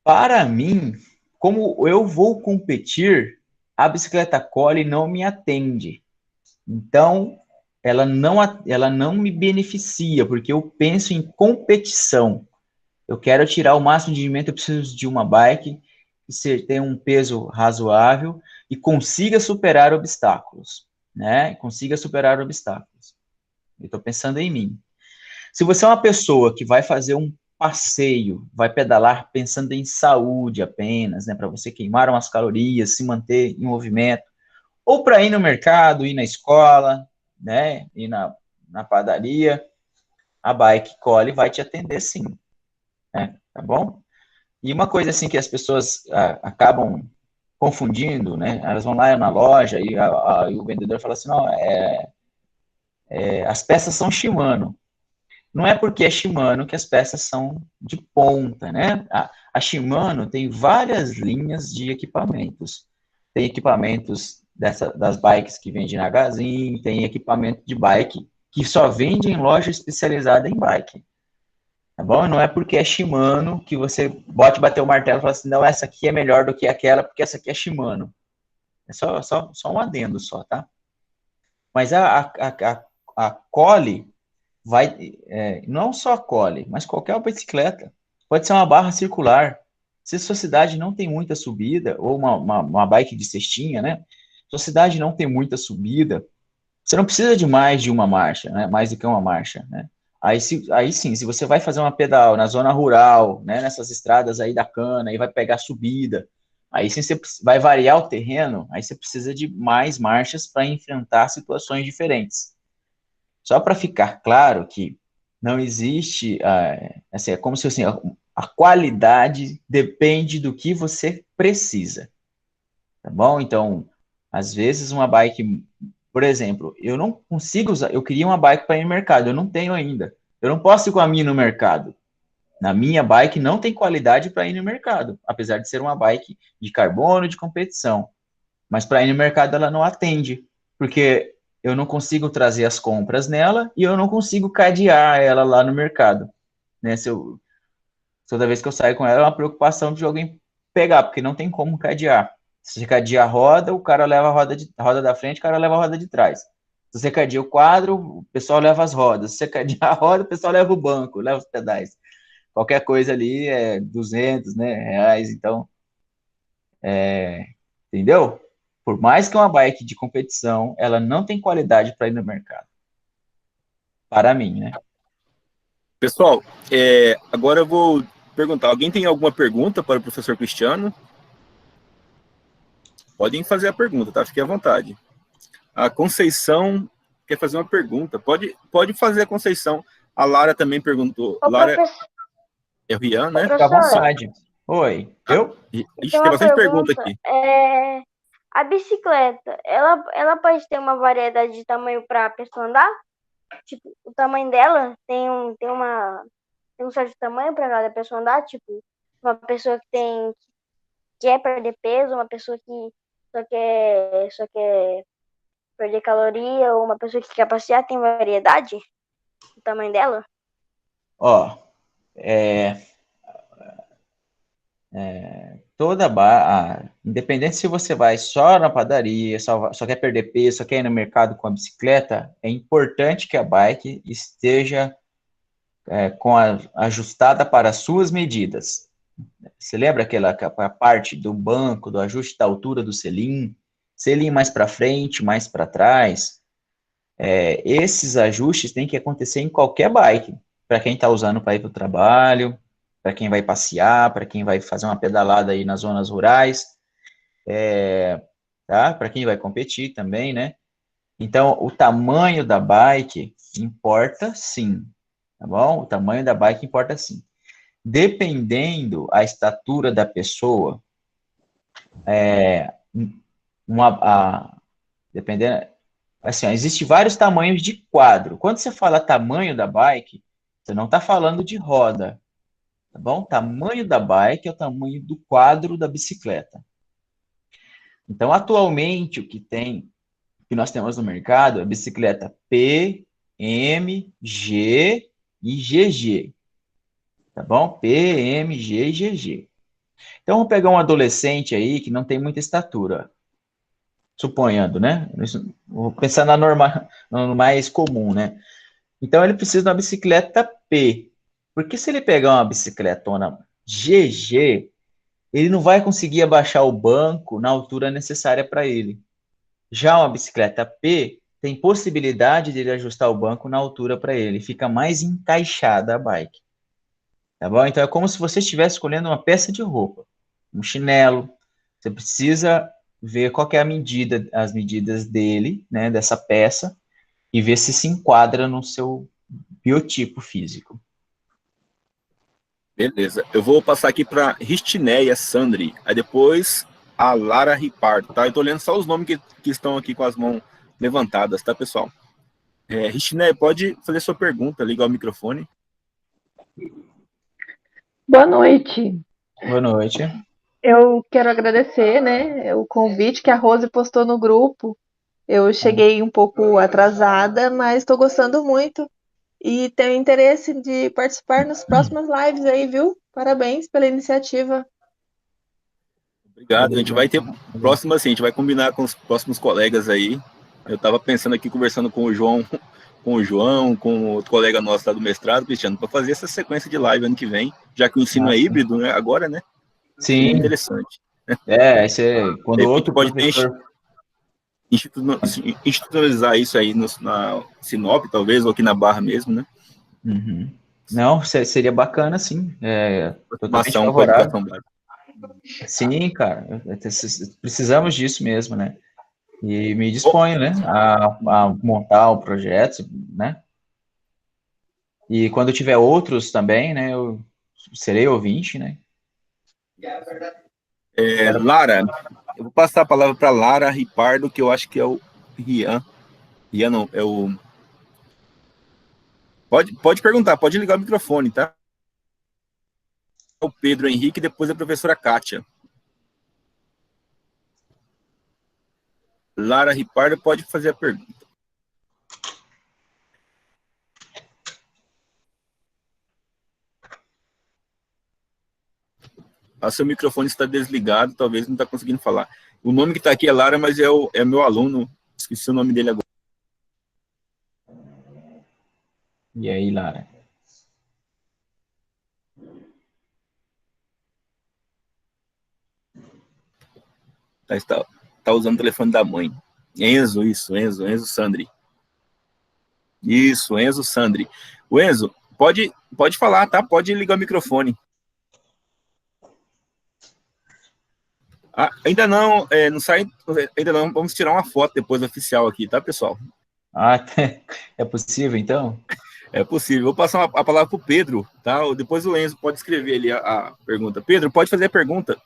Speaker 2: Para mim, como eu vou competir, a bicicleta Collie não me atende. Então, ela não me beneficia, porque eu penso em competição. Eu quero tirar o máximo de rendimento, eu preciso de uma bike que tenha um peso razoável e consiga superar obstáculos, né? Consiga superar obstáculos. Eu estou pensando em mim. Se você é uma pessoa que vai fazer um passeio, vai pedalar pensando em saúde apenas, né? Para você queimar umas calorias, se manter em movimento, ou para ir no mercado, ir na escola, né? Ir na padaria, a bike Collie vai te atender sim, né? Tá bom? E uma coisa assim que as pessoas acabam confundindo, né? Elas vão lá na loja e o vendedor fala assim, não, as peças são Shimano. Não é porque é Shimano que as peças são de ponta, né? A Shimano tem várias linhas de equipamentos. Tem equipamentos das bikes que vende na Gazin, tem equipamento de bike que só vende em loja especializada em bike. Tá bom? Não é porque é Shimano que você bote bater o martelo e fala assim, não, essa aqui é melhor do que aquela, porque essa aqui é Shimano. É só um adendo só, tá? Mas a Collie não só a Collie, mas qualquer bicicleta. Pode ser uma barra circular. Se a sua cidade não tem muita subida, ou uma bike de cestinha, né? Se a sua cidade não tem muita subida, você não precisa de mais de uma marcha, né? Mais do que uma marcha, né? Aí sim, se você vai fazer uma pedal na zona rural, né? Nessas estradas aí da cana, e vai pegar subida, aí sim você vai variar o terreno, aí você precisa de mais marchas para enfrentar situações diferentes. Só para ficar claro que não existe, assim, é como se assim, a qualidade depende do que você precisa, tá bom? Então, às vezes uma bike, por exemplo, eu não consigo usar, eu queria uma bike para ir no mercado, eu não tenho ainda. Eu não posso ir com a minha no mercado. Na minha bike não tem qualidade para ir no mercado, apesar de ser uma bike de carbono de competição. Mas para ir no mercado ela não atende, porque eu não consigo trazer as compras nela e eu não consigo cadear ela lá no mercado. Né? Toda vez que eu saio com ela, é uma preocupação de alguém pegar, porque não tem como cadear. Se você cadear a roda, o cara leva a roda da frente, o cara leva a roda de trás. Se você cadeia o quadro, o pessoal leva as rodas. Se você cadear a roda, o pessoal leva o banco, leva os pedais. Qualquer coisa ali é 200, né, reais, então, entendeu? Por mais que uma bike de competição, ela não tem qualidade para ir no mercado. Para mim, né?
Speaker 1: Pessoal, agora eu vou perguntar. Alguém tem alguma pergunta para o professor Cristiano? Podem fazer a pergunta, tá? Fique à vontade. A Conceição quer fazer uma pergunta. Pode fazer a Conceição. A Lara também perguntou.
Speaker 3: Ô,
Speaker 1: Lara
Speaker 3: professor,
Speaker 1: é o Rian,
Speaker 3: ô,
Speaker 1: né?
Speaker 2: Fica à
Speaker 3: professor,
Speaker 2: vontade. Oi,
Speaker 1: Ah,
Speaker 2: eu?
Speaker 3: eu
Speaker 1: ixi,
Speaker 3: tenho
Speaker 1: tem
Speaker 3: uma
Speaker 1: bastante pergunta
Speaker 3: pergunta.
Speaker 1: aqui.
Speaker 3: A bicicleta, ela pode ter uma variedade de tamanho para a pessoa andar? Tipo, o tamanho dela tem um certo tamanho para cada pessoa andar? Tipo, uma pessoa que quer perder peso, uma pessoa que só quer perder caloria, ou uma pessoa que quer passear, tem variedade? O tamanho dela?
Speaker 2: Ó, independente se você vai só na padaria, só quer perder peso, só quer ir no mercado com a bicicleta, é importante que a bike esteja ajustada para as suas medidas. Você lembra a parte do banco, do ajuste da altura do selim mais para frente, mais para trás? Esses ajustes têm que acontecer em qualquer bike, para quem está usando para ir para o trabalho, para quem vai passear, para quem vai fazer uma pedalada aí nas zonas rurais, tá? Para quem vai competir também, né? Então, o tamanho da bike importa, sim. tá bom? O tamanho da bike importa sim. Dependendo a estatura da pessoa, dependendo, assim, ó, existe vários tamanhos de quadro. Quando você fala tamanho da bike, você não está falando de roda, tá bom? Tamanho da bike é o tamanho do quadro da bicicleta. Então, atualmente, que nós temos no mercado é bicicleta P, M, G e GG, tá bom? P, M, G e GG. Então, vamos pegar um adolescente aí que não tem muita estatura, suponhando, né? Vou pensar no mais comum, né? Então, ele precisa de uma bicicleta P. Porque se ele pegar uma bicicletona GG, ele não vai conseguir abaixar o banco na altura necessária para ele. Já uma bicicleta P tem possibilidade de ele ajustar o banco na altura para ele. Fica mais encaixada a bike. Tá bom? Então, é como se você estivesse escolhendo uma peça de roupa. Um chinelo. Você precisa ver qual que é as medidas dele, né, dessa peça, e ver se enquadra no seu biotipo físico.
Speaker 1: Beleza. Eu vou passar aqui para Ristineia Sandri. Aí depois a Lara Ripardo, tá? Eu tô lendo só os nomes que estão aqui com as mãos levantadas, tá, pessoal? Ristineia, pode fazer sua pergunta, ligar o microfone.
Speaker 4: Boa noite.
Speaker 2: Boa noite.
Speaker 4: Eu quero agradecer, né, o convite que a Rose postou no grupo. Eu cheguei um pouco atrasada, mas estou gostando muito e tenho interesse de participar nas próximas lives aí, viu? Parabéns pela iniciativa.
Speaker 1: Obrigado. A gente vai ter próximo assim, a gente vai combinar com os próximos colegas aí. Eu estava pensando aqui, conversando com o João, com outro colega nosso lá do mestrado, Cristiano, para fazer essa sequência de live ano que vem, já que o ensino é híbrido, né? Agora, né?
Speaker 2: Sim.
Speaker 1: É interessante.
Speaker 2: Quando outro
Speaker 1: pode
Speaker 2: professor...
Speaker 1: institucionalizar isso aí na Sinop, talvez, ou aqui na Barra mesmo, né?
Speaker 2: Uhum. Não, seria bacana, sim. Totalmente
Speaker 1: Ação com a
Speaker 2: favorável.
Speaker 1: educação básica.
Speaker 2: Sim, cara. Precisamos disso mesmo, né? E me disponho, né, a montar o projeto, né? E quando tiver outros também, né, eu serei ouvinte, né?
Speaker 1: Lara, eu vou passar a palavra para Lara Ripardo, que eu acho que é o Rian. Rian não, é o... Pode perguntar, pode ligar o microfone, tá? O Pedro Henrique, depois a professora Kátia. Lara Ripardo pode fazer a pergunta. Seu microfone está desligado, talvez não está conseguindo falar. O nome que está aqui é Lara, mas é meu aluno. Esqueci o nome dele agora.
Speaker 2: E aí, Lara?
Speaker 1: Tá usando o telefone da mãe. Enzo Sandri. Isso, Enzo Sandri. O Enzo, pode falar, tá? Pode ligar o microfone. Ainda não, não sai, ainda não, vamos tirar uma foto depois oficial aqui, tá, pessoal?
Speaker 2: É possível, então?
Speaker 1: É possível. Vou passar a palavra para o Pedro, tá? Depois o Enzo pode escrever ali a pergunta. Pedro, pode fazer a pergunta.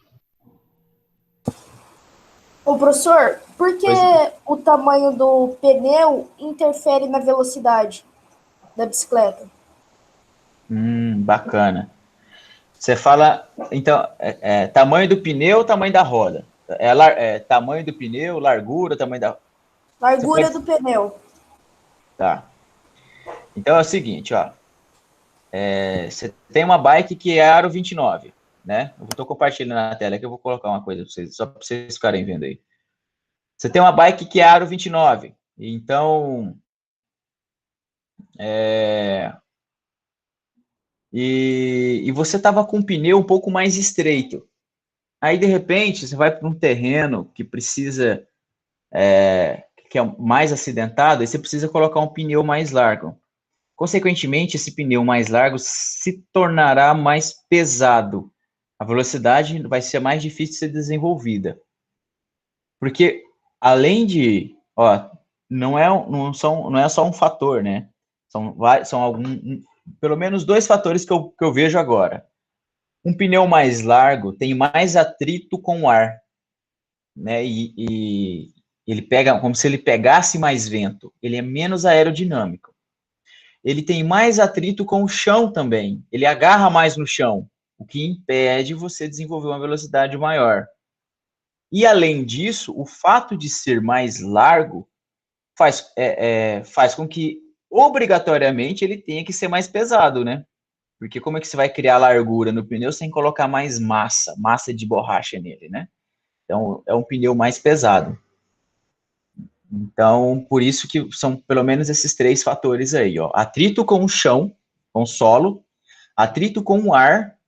Speaker 5: Ô, professor, por que o tamanho do pneu interfere na velocidade da bicicleta?
Speaker 2: Bacana. Você fala, então, tamanho do pneu ou tamanho da roda? Tamanho do pneu, largura, tamanho da...
Speaker 5: Largura do pneu.
Speaker 2: Tá. Então é o seguinte, ó. Você tem uma bike que é aro 29, né? Eu estou compartilhando na tela aqui, eu vou colocar uma coisa para vocês, só para vocês ficarem vendo aí. Você tem uma bike que é aro 29, então... E você estava com um pneu um pouco mais estreito. Aí, de repente, você vai para um terreno que precisa... que é mais acidentado, e você precisa colocar um pneu mais largo. Consequentemente, esse pneu mais largo se tornará mais pesado. A velocidade vai ser mais difícil de ser desenvolvida. Porque, além de... Ó, não é só um fator, né? São pelo menos 2 fatores que eu vejo agora. Um pneu mais largo tem mais atrito com o ar, né? E ele pega como se ele pegasse mais vento. Ele é menos aerodinâmico. Ele tem mais atrito com o chão também. Ele agarra mais no chão, o que impede você desenvolver uma velocidade maior. E, além disso, o fato de ser mais largo faz com que, obrigatoriamente, ele tenha que ser mais pesado, né? Porque como é que você vai criar largura no pneu sem colocar mais massa de borracha nele, né? Então, é um pneu mais pesado. Então, por isso que são pelo menos esses 3 fatores aí, ó. Atrito com o chão, com o solo, atrito com o ar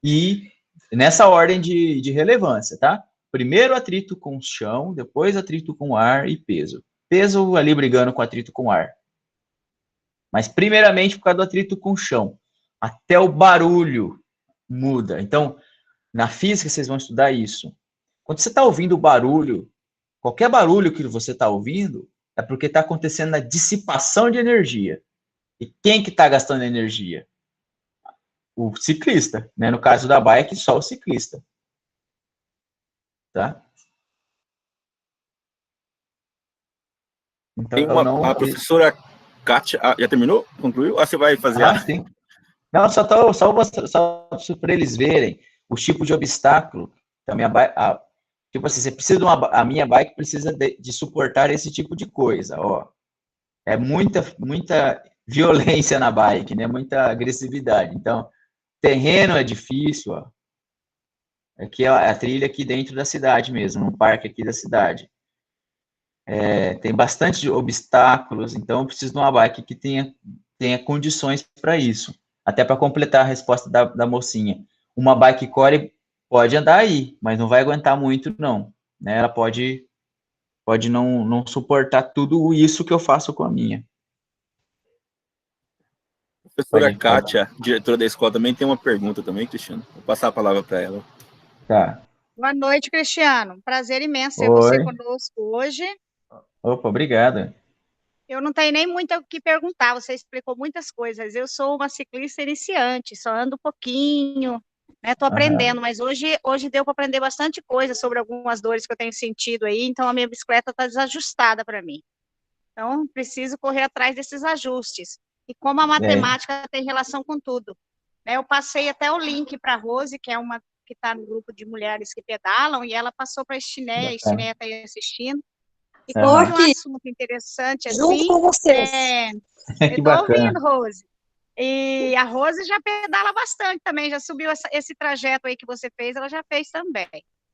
Speaker 2: e nessa ordem de relevância, tá? Primeiro atrito com o chão, depois atrito com o ar e peso. Peso ali brigando com atrito com o ar. Mas primeiramente por causa do atrito com o chão. Até o barulho muda. Então, na física vocês vão estudar isso. Quando você está ouvindo barulho, qualquer barulho que você está ouvindo, é porque está acontecendo a dissipação de energia. E quem que está gastando energia? O ciclista, né? No caso da bike, só o ciclista. Tá?
Speaker 1: Tem a professora Kátia, já terminou? Concluiu? Você vai fazer
Speaker 2: sim. Não, só para eles verem os tipos de obstáculo. Também tipo assim, você precisa a minha bike precisa de suportar esse tipo de coisa, ó. É muita violência na bike, né? Muita agressividade. Então, terreno é difícil, ó. Aqui é a trilha aqui dentro da cidade mesmo, no parque aqui da cidade. Tem bastante obstáculos, então eu preciso de uma bike que tenha condições para isso. Até para completar a resposta da mocinha. Uma bike core pode andar aí, mas não vai aguentar muito, não. Né? Ela pode não suportar tudo isso que eu faço com a minha.
Speaker 1: Professora Kátia, diretora da escola, também tem uma pergunta também, Cristiano. Vou passar a palavra para ela.
Speaker 6: Tá. Boa noite, Cristiano. Prazer imenso ter você conosco hoje.
Speaker 2: Opa, obrigado.
Speaker 6: Eu não tenho nem muito o que perguntar, você explicou muitas coisas. Eu sou uma ciclista iniciante, só ando um pouquinho, né? Estou aprendendo, mas hoje deu para aprender bastante coisa sobre algumas dores que eu tenho sentido aí, então a minha bicicleta está desajustada para mim. Então, preciso correr atrás desses ajustes. E como a matemática tem relação com tudo. Né? Eu passei até o link para a Rose, que é uma que está no grupo de mulheres que pedalam, e ela passou para a Estinéia está aí assistindo. E como é um assunto interessante, assim...
Speaker 5: Junto com vocês.
Speaker 2: Que
Speaker 6: eu estou ouvindo, Rose. E a Rose já pedala bastante também, já subiu esse trajeto aí que você fez, ela já fez também.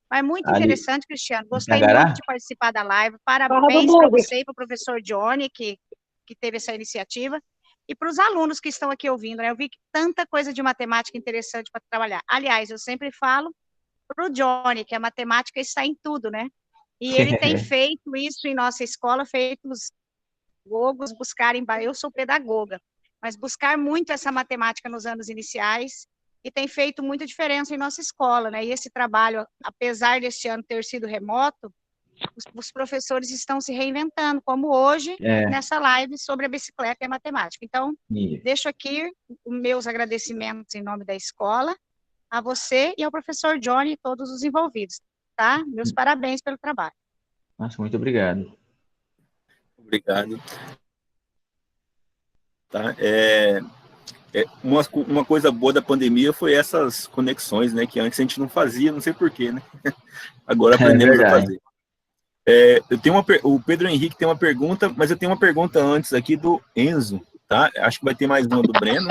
Speaker 6: Mas muito interessante, Cristiano. Gostei muito de participar da live. Parabéns para você e para o professor Johnny, que teve essa iniciativa. E para os alunos que estão aqui ouvindo, né? Eu vi tanta coisa de matemática interessante para trabalhar. Aliás, eu sempre falo para o Johnny, que a matemática está em tudo, né? E ele tem feito isso em nossa escola, feito os pedagogos buscarem, eu sou pedagoga, mas buscar muito essa matemática nos anos iniciais, e tem feito muita diferença em nossa escola, né? E esse trabalho, apesar desse ano ter sido remoto, os professores estão se reinventando, como hoje, nessa live sobre a bicicleta e a matemática. Então, deixo aqui os meus agradecimentos em nome da escola, a você e ao professor Johnny e todos os envolvidos, tá? Meus parabéns pelo trabalho.
Speaker 2: Nossa, muito obrigado.
Speaker 1: Obrigado. Tá, uma coisa boa da pandemia foi essas conexões, né? Que antes a gente não fazia, não sei porquê, né? Agora aprendemos a fazer. Eu tenho o Pedro Henrique tem uma pergunta, mas eu tenho uma pergunta antes aqui do Enzo, tá? Acho que vai ter mais uma do Breno.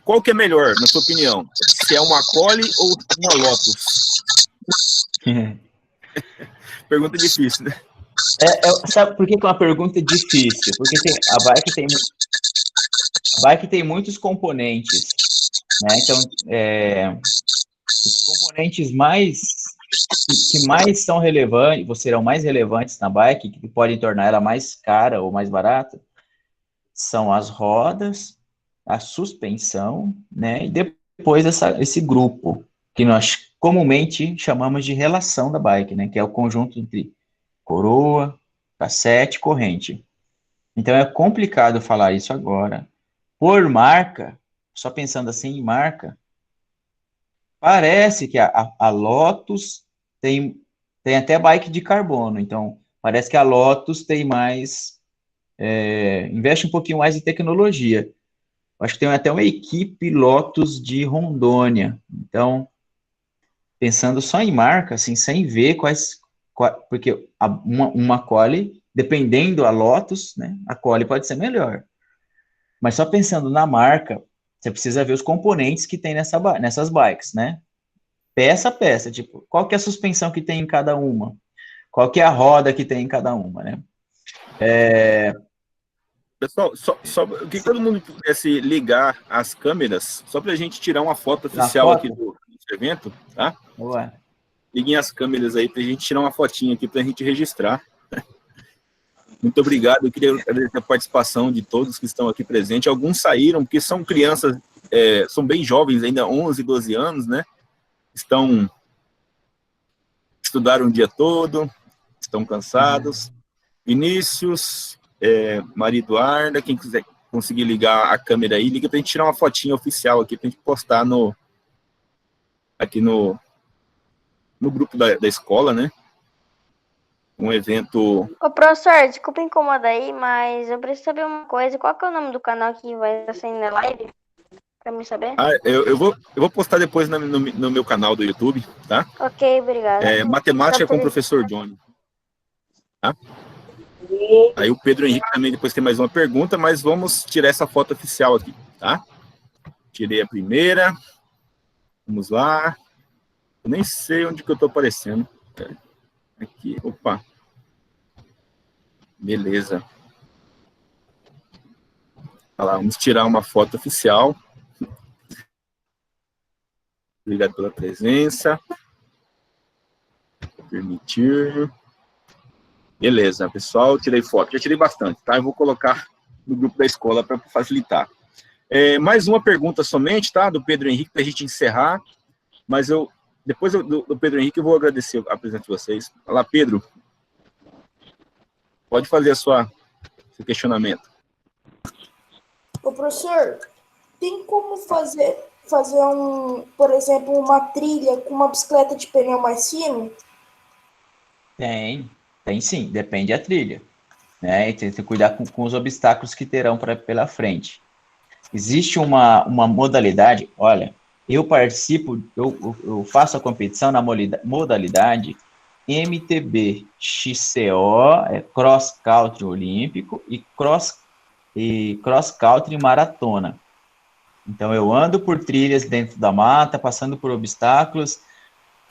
Speaker 1: Qual que é melhor, na sua opinião? Se é uma Cole ou uma Lotus? Pergunta difícil, né?
Speaker 2: Sabe por que é uma pergunta difícil? Porque a bike tem muitos componentes, né? Então, os componentes que mais são relevantes, ou serão mais relevantes na bike, que podem tornar ela mais cara ou mais barata, são as rodas, a suspensão, né? E depois esse grupo, que nós comumente chamamos de relação da bike, né? Que é o conjunto entre coroa, cassete e corrente. Então, é complicado falar isso agora. Por marca, só pensando assim em marca, parece que a Lotus tem até bike de carbono. Então, parece que a Lotus tem mais, investe um pouquinho mais em tecnologia. Acho que tem até uma equipe Lotus de Rondônia. Então, pensando só em marca, assim, sem ver porque uma Quali, dependendo da Lotus, né, a Quali pode ser melhor. Mas só pensando na marca, você precisa ver os componentes que tem nessas bikes, né? Peça a peça, tipo, qual que é a suspensão que tem em cada uma? Qual que é a roda que tem em cada uma, né?
Speaker 1: Pessoal, só eu queria que todo mundo pudesse ligar as câmeras, só para a gente tirar uma foto
Speaker 2: Na
Speaker 1: oficial
Speaker 2: foto?
Speaker 1: aqui do evento, tá?
Speaker 2: Ué.
Speaker 1: Liguem as câmeras aí para a gente tirar uma fotinha aqui para a gente registrar. Muito obrigado, eu queria agradecer a participação de todos que estão aqui presentes. Alguns saíram, porque são crianças, são bem jovens, ainda 11, 12 anos, né? Estudaram o dia todo, estão cansados. Vinícius, Maria Eduarda, quem quiser conseguir ligar a câmera aí, liga para a gente tirar uma fotinha oficial aqui, para a gente postar aqui no grupo da escola, né? Um evento...
Speaker 3: Ô, professor, desculpa incomodar aí, mas eu preciso saber uma coisa. Qual que é o nome do canal que vai estar saindo na live? Pra mim saber?
Speaker 1: Eu vou postar depois no meu canal do YouTube, tá?
Speaker 3: Ok, obrigado.
Speaker 1: Matemática com o professor Johnny. Tá? Aí o Pedro Henrique também depois tem mais uma pergunta, mas vamos tirar essa foto oficial aqui, tá? Tirei a primeira. Vamos lá. Eu nem sei onde que eu tô aparecendo. Aqui, opa. Beleza. Olha lá, vamos tirar uma foto oficial. Obrigado pela presença. Permitir. Beleza, pessoal, tirei foto. Já tirei bastante, tá? Eu vou colocar no grupo da escola para facilitar. Mais uma pergunta somente, tá? Do Pedro Henrique, para a gente encerrar. Mas depois do Pedro Henrique, eu vou agradecer a presença de vocês. Olá, Pedro. Pode fazer seu questionamento.
Speaker 5: Ô, professor, tem como fazer por exemplo, uma trilha com uma bicicleta de pneu mais fino?
Speaker 2: Tem sim, depende da trilha, né? E tem que cuidar com os obstáculos que terão pela frente. Existe uma modalidade, olha, eu faço a competição na modalidade MTB XCO, Cross Country Olímpico, e Cross Country Maratona. Então, eu ando por trilhas dentro da mata, passando por obstáculos,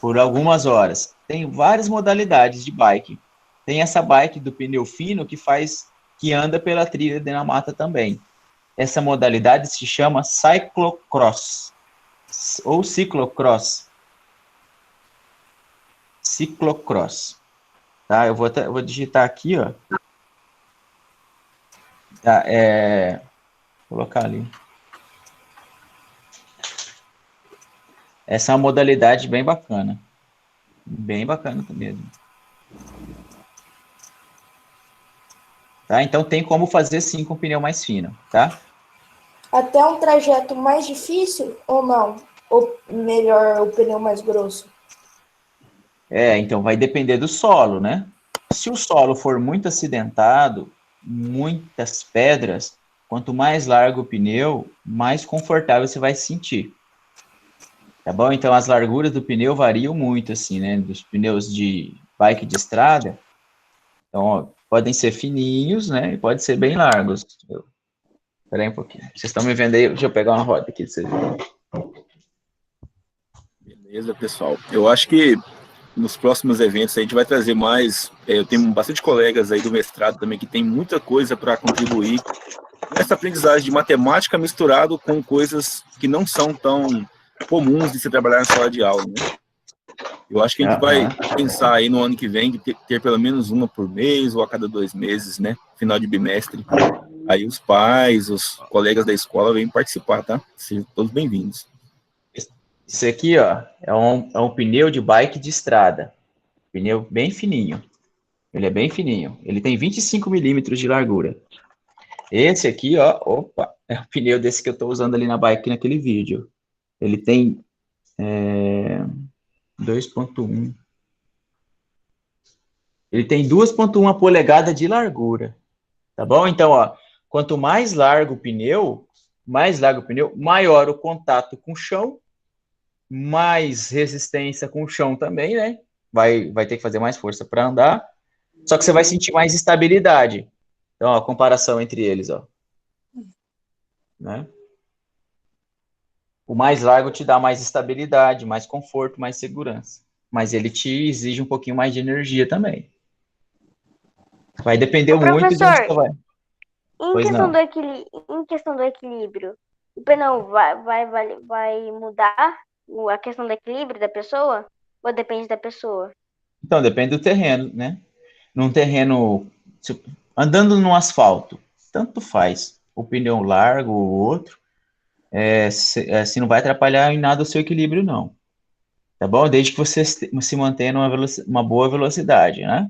Speaker 2: por algumas horas. Tem várias modalidades de bike. Tem essa bike do pneu fino que anda pela trilha dentro da mata também. Essa modalidade se chama cyclocross, ou ciclocross. Ciclocross. Tá? Eu vou digitar aqui, ó. Tá, vou colocar ali. Essa é uma modalidade bem bacana. Bem bacana mesmo. Tá? Então, tem como fazer, sim, com pneu mais fino, tá?
Speaker 5: Até um trajeto mais difícil ou não? Ou melhor, o pneu mais grosso?
Speaker 2: Então, vai depender do solo, né? Se o solo for muito acidentado, muitas pedras, quanto mais largo o pneu, mais confortável você vai se sentir. Tá bom? Então, as larguras do pneu variam muito, assim, né? Dos pneus de bike de estrada. Então, ó, podem ser fininhos, né? E podem ser bem largos. Espera aí um pouquinho. Vocês estão me vendo aí? Deixa eu pegar uma roda aqui. Vocês verem.
Speaker 1: Beleza, pessoal. Eu acho que nos próximos eventos a gente vai trazer mais. Eu tenho bastante colegas aí do mestrado também que tem muita coisa para contribuir nessa aprendizagem de matemática misturado com coisas que não são tão comuns de se trabalhar na sala de aula, né? Eu acho que a gente vai pensar aí no ano que vem de ter pelo menos uma por mês ou a cada 2 meses, né? Final de bimestre. Aí os pais, os colegas da escola vêm participar, tá? Sejam todos bem-vindos.
Speaker 2: Isso aqui, ó, é um pneu de bike de estrada. Pneu bem fininho. Ele é bem fininho. Ele tem 25 milímetros de largura. Esse aqui, ó, opa, é o pneu desse que eu estou usando ali na bike naquele vídeo. Ele tem 2.1. Ele tem 2.1 polegada de largura, tá bom? Então, ó, quanto mais largo o pneu, maior o contato com o chão, mais resistência com o chão também, né? Vai ter que fazer mais força para andar, só que você vai sentir mais estabilidade. Então, ó, a comparação entre eles, ó. Né? O mais largo te dá mais estabilidade, mais conforto, mais segurança. Mas ele te exige um pouquinho mais de energia também. Vai depender muito de onde você vai.
Speaker 3: Em questão do equilíbrio, o pneu vai mudar a questão do equilíbrio da pessoa? Ou depende da pessoa?
Speaker 2: Então, depende do terreno, né? Num terreno, andando no asfalto, tanto faz o pneu largo ou outro, se não vai atrapalhar em nada o seu equilíbrio, não. Tá bom? Desde que você se mantenha uma boa velocidade, né?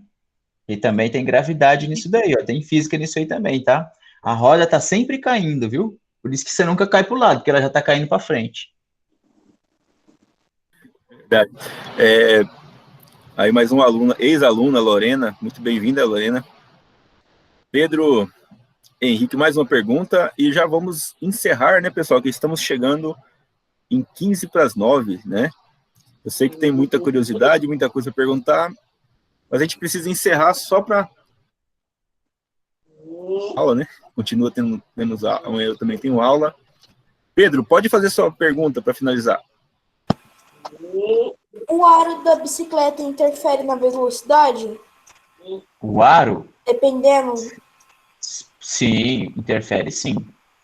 Speaker 2: E também tem gravidade nisso daí, ó. Tem física nisso aí também, tá? A roda tá sempre caindo, viu? Por isso que você nunca cai pro lado, porque ela já tá caindo para frente.
Speaker 1: Verdade. Aí mais uma aluna, ex-aluna, Lorena, muito bem-vinda, Lorena. Pedro Henrique, mais uma pergunta, e já vamos encerrar, né, pessoal, que estamos chegando em 15 para as 9, né? Eu sei que tem muita curiosidade, muita coisa a perguntar, mas a gente precisa encerrar só para aula, né? Continua tendo menos aula, eu também tenho aula. Pedro, pode fazer sua pergunta para finalizar.
Speaker 5: O aro da bicicleta interfere na velocidade?
Speaker 2: O aro?
Speaker 5: Dependendo.
Speaker 2: Sim, interfere sim.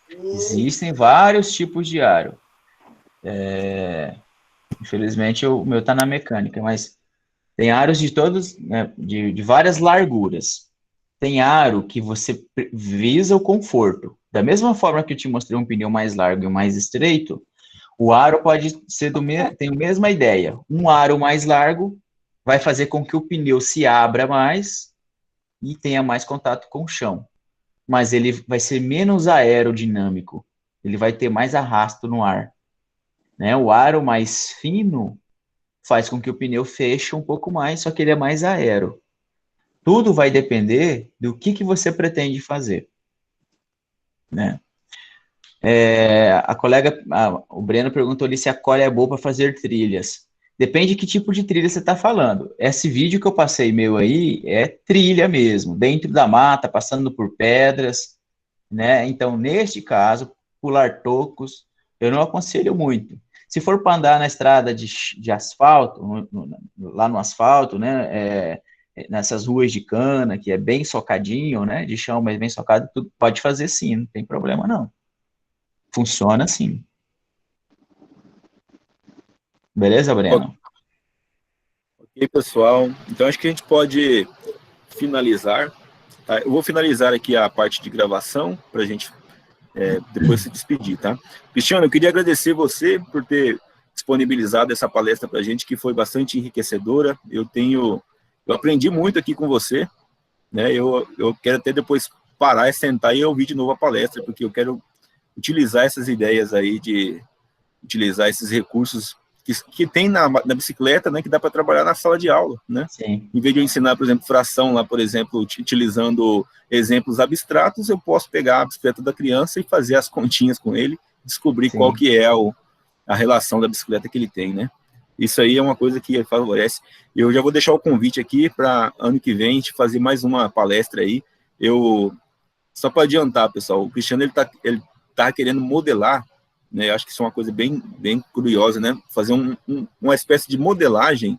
Speaker 2: Existem vários tipos de aro. Infelizmente, o meu está na mecânica, mas tem aros de todos, né, de várias larguras. Tem aro que você visa o conforto. Da mesma forma que eu te mostrei um pneu mais largo e mais estreito, o aro pode ser tem a mesma ideia. Um aro mais largo vai fazer com que o pneu se abra mais e tenha mais contato com o chão. Mas ele vai ser menos aerodinâmico. Ele vai ter mais arrasto no ar. Né? O aro mais fino faz com que o pneu feche um pouco mais, só que ele é mais aero. Tudo vai depender do que você pretende fazer. Né? O Breno perguntou ali se a cola é boa para fazer trilhas. Depende de que tipo de trilha você está falando. Esse vídeo que eu passei meu aí é trilha mesmo, dentro da mata, passando por pedras, né? Então, neste caso, pular tocos, eu não aconselho muito. Se for para andar na estrada de asfalto, lá no asfalto, né? Nessas ruas de cana, que é bem socadinho, né? De chão, mas bem socado, tudo pode fazer sim, não tem problema não. Funciona assim. Beleza, Breno?
Speaker 1: Ok, pessoal. Então, acho que a gente pode finalizar. Tá? Eu vou finalizar aqui a parte de gravação, para a gente depois se despedir, tá? Cristiano, eu queria agradecer você por ter disponibilizado essa palestra para a gente, que foi bastante enriquecedora. Eu aprendi muito aqui com você, né? Eu quero até depois parar e sentar e ouvir de novo a palestra, porque eu quero utilizar essas ideias aí de utilizar esses recursos que tem na bicicleta, né, que dá para trabalhar na sala de aula, né?
Speaker 2: Sim.
Speaker 1: Em vez de eu ensinar, por exemplo, fração lá, por exemplo, utilizando exemplos abstratos, eu posso pegar a bicicleta da criança e fazer as continhas com ele, descobrir qual que é a relação da bicicleta que ele tem, né? Isso aí é uma coisa que favorece. Eu já vou deixar o convite aqui para ano que vem a gente fazer mais uma palestra aí. Só para adiantar, pessoal, o Cristiano ele tá querendo modelar, né? Eu acho que isso é uma coisa bem curiosa, né? Fazer uma espécie de modelagem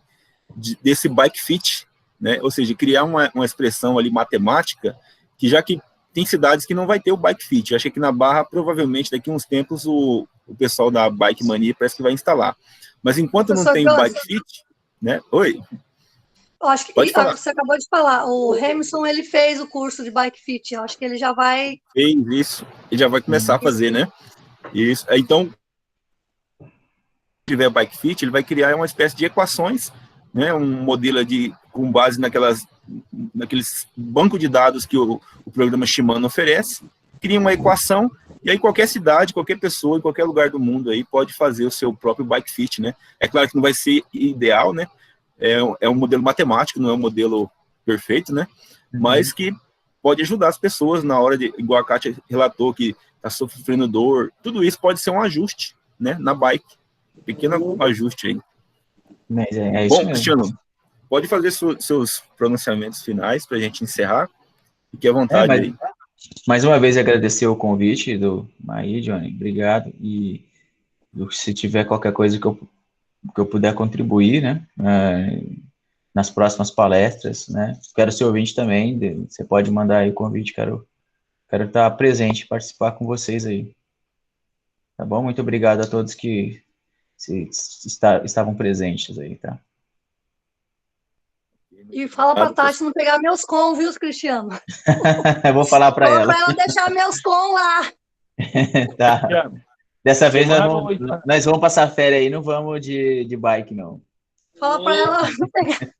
Speaker 1: desse bike fit, né? Ou seja, criar uma expressão ali matemática, já que tem cidades que não vai ter o bike fit. Eu acho que aqui na Barra, provavelmente, daqui a uns tempos, o pessoal da Bike Mania parece que vai instalar. Mas enquanto não tem o bike fit, né? Oi?
Speaker 7: Eu acho que você acabou de falar, o Hamilton, ele fez o curso de bike fit, eu acho que ele já vai... Fez
Speaker 1: isso, ele já vai começar a fazer, né? Isso. Então, se tiver bike fit, ele vai criar uma espécie de equações, né? Um modelo com base naqueles banco de dados que o programa Shimano oferece, cria uma equação, e aí qualquer cidade, qualquer pessoa, em qualquer lugar do mundo aí pode fazer o seu próprio bike fit, né? É claro que não vai ser ideal, né? É um modelo matemático, não é um modelo perfeito, né? Mas que pode ajudar as pessoas na hora de, igual a Kátia relatou, que está sofrendo dor, tudo isso pode ser um ajuste, né? Na bike, pequeno ajuste aí.
Speaker 2: É isso.
Speaker 1: Bom, Cristiano, pode fazer seus pronunciamentos finais para a gente encerrar. Fique à vontade aí.
Speaker 2: Mais uma vez agradecer o convite aí, Johnny, obrigado, e se tiver qualquer coisa que eu puder contribuir, né, nas próximas palestras, né, quero ser ouvinte também, você pode mandar aí o convite, quero estar presente, participar com vocês aí, tá bom? Muito obrigado a todos que estavam presentes aí, tá?
Speaker 7: E fala pra Tati não pegar meus com, viu, Cristiano?
Speaker 2: Eu vou falar para ela.
Speaker 7: Fala pra ela deixar meus com lá.
Speaker 2: Tá. Dessa vez nós vamos passar férias aí, não vamos de bike, não.
Speaker 7: Fala pra ela não pegar.